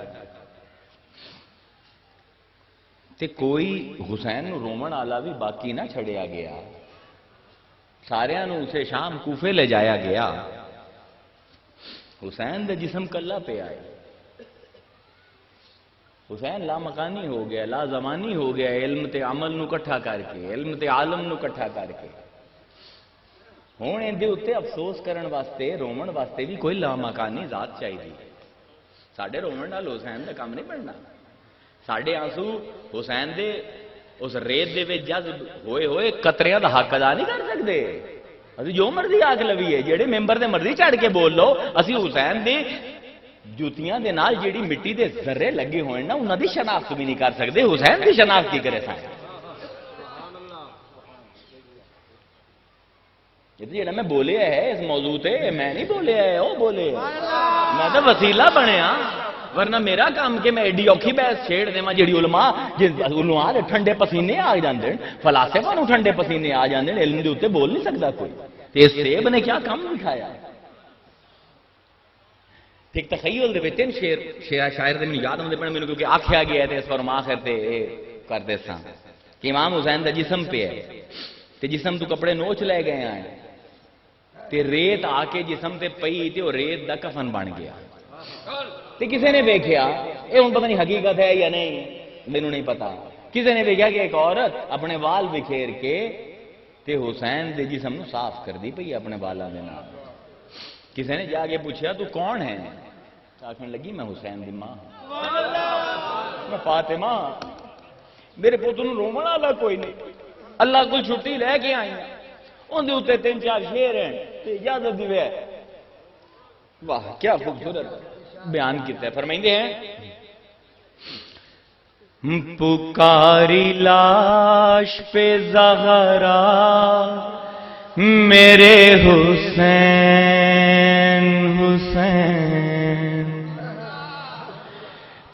تے کوئی حسین نو رومن والا بھی باقی نہ چھڑیا گیا، ساریاں نو اسے شام کوفے لے جایا گیا۔ حسین دا جسم کلا پہ آئے، حسین لا مکانی ہو گیا، لا زمانی ہو گیا، علم تے عمل نو کٹھا کر کے، علم تے عالم نو کٹھا کر کے۔ ہوں اندے اتے افسوس کرن واسطے رومن واسطے بھی کوئی لا مکانی ذات چاہیے۔ ساڈے رومن نال حسین دا کام نہیں بننا، ساڈے آنسو حسین دے اس ریت دے وچ جذب ہوئے ہوئے قطریاں دا حق ادا نہیں کر سکتے۔ اسی جو مرضی آگ لویے، جڑے ممبر دے مرضی چڑھ کے بول لو، اسی حسین دی جوتیاں دے نال جیڑی مٹی دے ذرے لگے ہوئے نا انہاں دی شناخت بھی نہیں کر سکتے، حسین دی شناخت کی کرے سائیں۔ یہ جڑا میں بولیا ہے اس موضوع تے، میں نہیں بولیا ہے، وہ بولے، میں تو وسیلہ بنیا، ورنہ میرا کام کہ میں ایڈی اوکھی بحث چھیڑ دے جڑی علماء دے ٹھنڈے پسینے آ جاندے، فلاسفہ نو ٹھنڈے پسینے آ جاندے، علم دے اوتے بول نہیں سکدا کوئی۔ تے اس سیب نے کیا کم دکھایا؟ ایک تخیل دے وچ تین شاعر دے یاد ہوندے پنے مینوں، کیونکہ آکھیا گیا ہے تے اس فرما آخر تے کر دے ساں کہ امام حسین دا جسم پہ ہے تے جسم تو کپڑے نوچ لے گئے ہیں تے ریت آ کے جسم تے پئی تے او ریت دا کفن بن گیا۔ تے کسے نے دیکھیا، اے ہن پتہ نہیں حقیقت ہے یا نہیں، مینوں نہیں پتا، کسے نے دیکھا کہ ایک عورت اپنے وال بکھیر کے تے حسین دے جسم نو صاف کر دی پئی اپنے بالاں دے نال۔ کسے نے جا کے پوچھا تو کون ہے؟ آکھن لگی میں حسین دی ماں، میں فاطمہ، میرے پوت نو رومن والا کوئی نہیں، اللہ کو چھٹی لے کے آئی ہیں، ان دے اوتے 3-4 شعر ہیں تے اجازت دیوے۔ واہ کیا خوبصورت بیان کیتا ہے، فرمائندے ہیں پکاری لاش پہ زہرا میرے حسین حسین،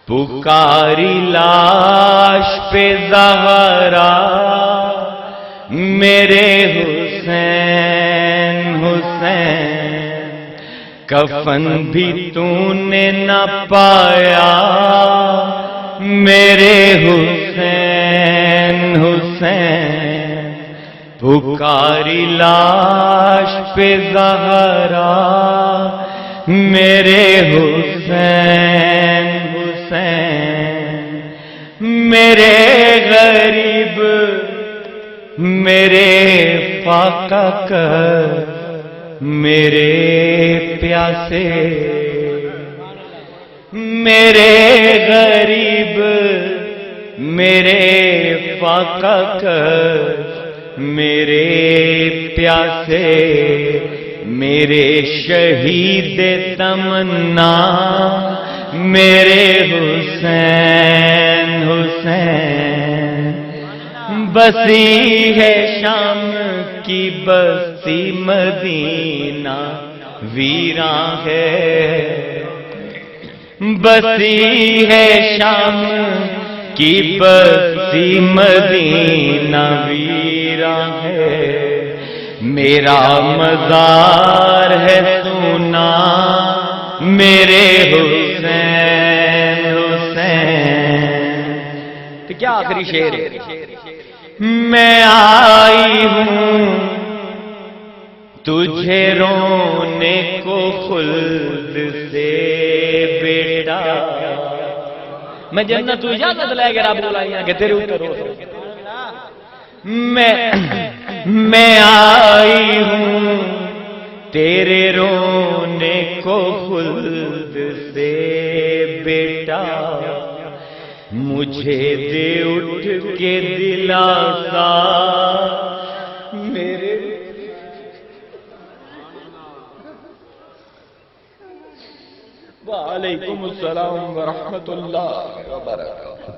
پکاری لاش پہ زہرا میرے حسین حسین، کفن بھی تو نے نہ پایا میرے حسین حسین، پکاری لاش پہ زہرا میرے حسین حسین، میرے غریب میرے فاقہ کر میرے پیاسے، میرے غریب میرے فاقہ کر میرے پیاسے، میرے شہید تمنا میرے حسین حسین، بسی ہے شام کی بستی مدینہ ویراں ہے، بسی ہے شام کی بستی مدینہ ویراں ہے، میرا مزار ہے سونا میرے حسین حسین۔ تو کیا آخری شعر ہے؟ میں آئی ہوں تجھے رونے کو خلد سے بیٹا، میں جنت اجازت لے کے رب بلائیاں کہ تیرے اوپر رو، میں آئی ہوں تیرے رونے کو خلد سے بیٹا، مجھے دے اٹھ کے دلاسا میرے۔ وعلیکم السلام ورحمۃ اللہ وبرکاتہ۔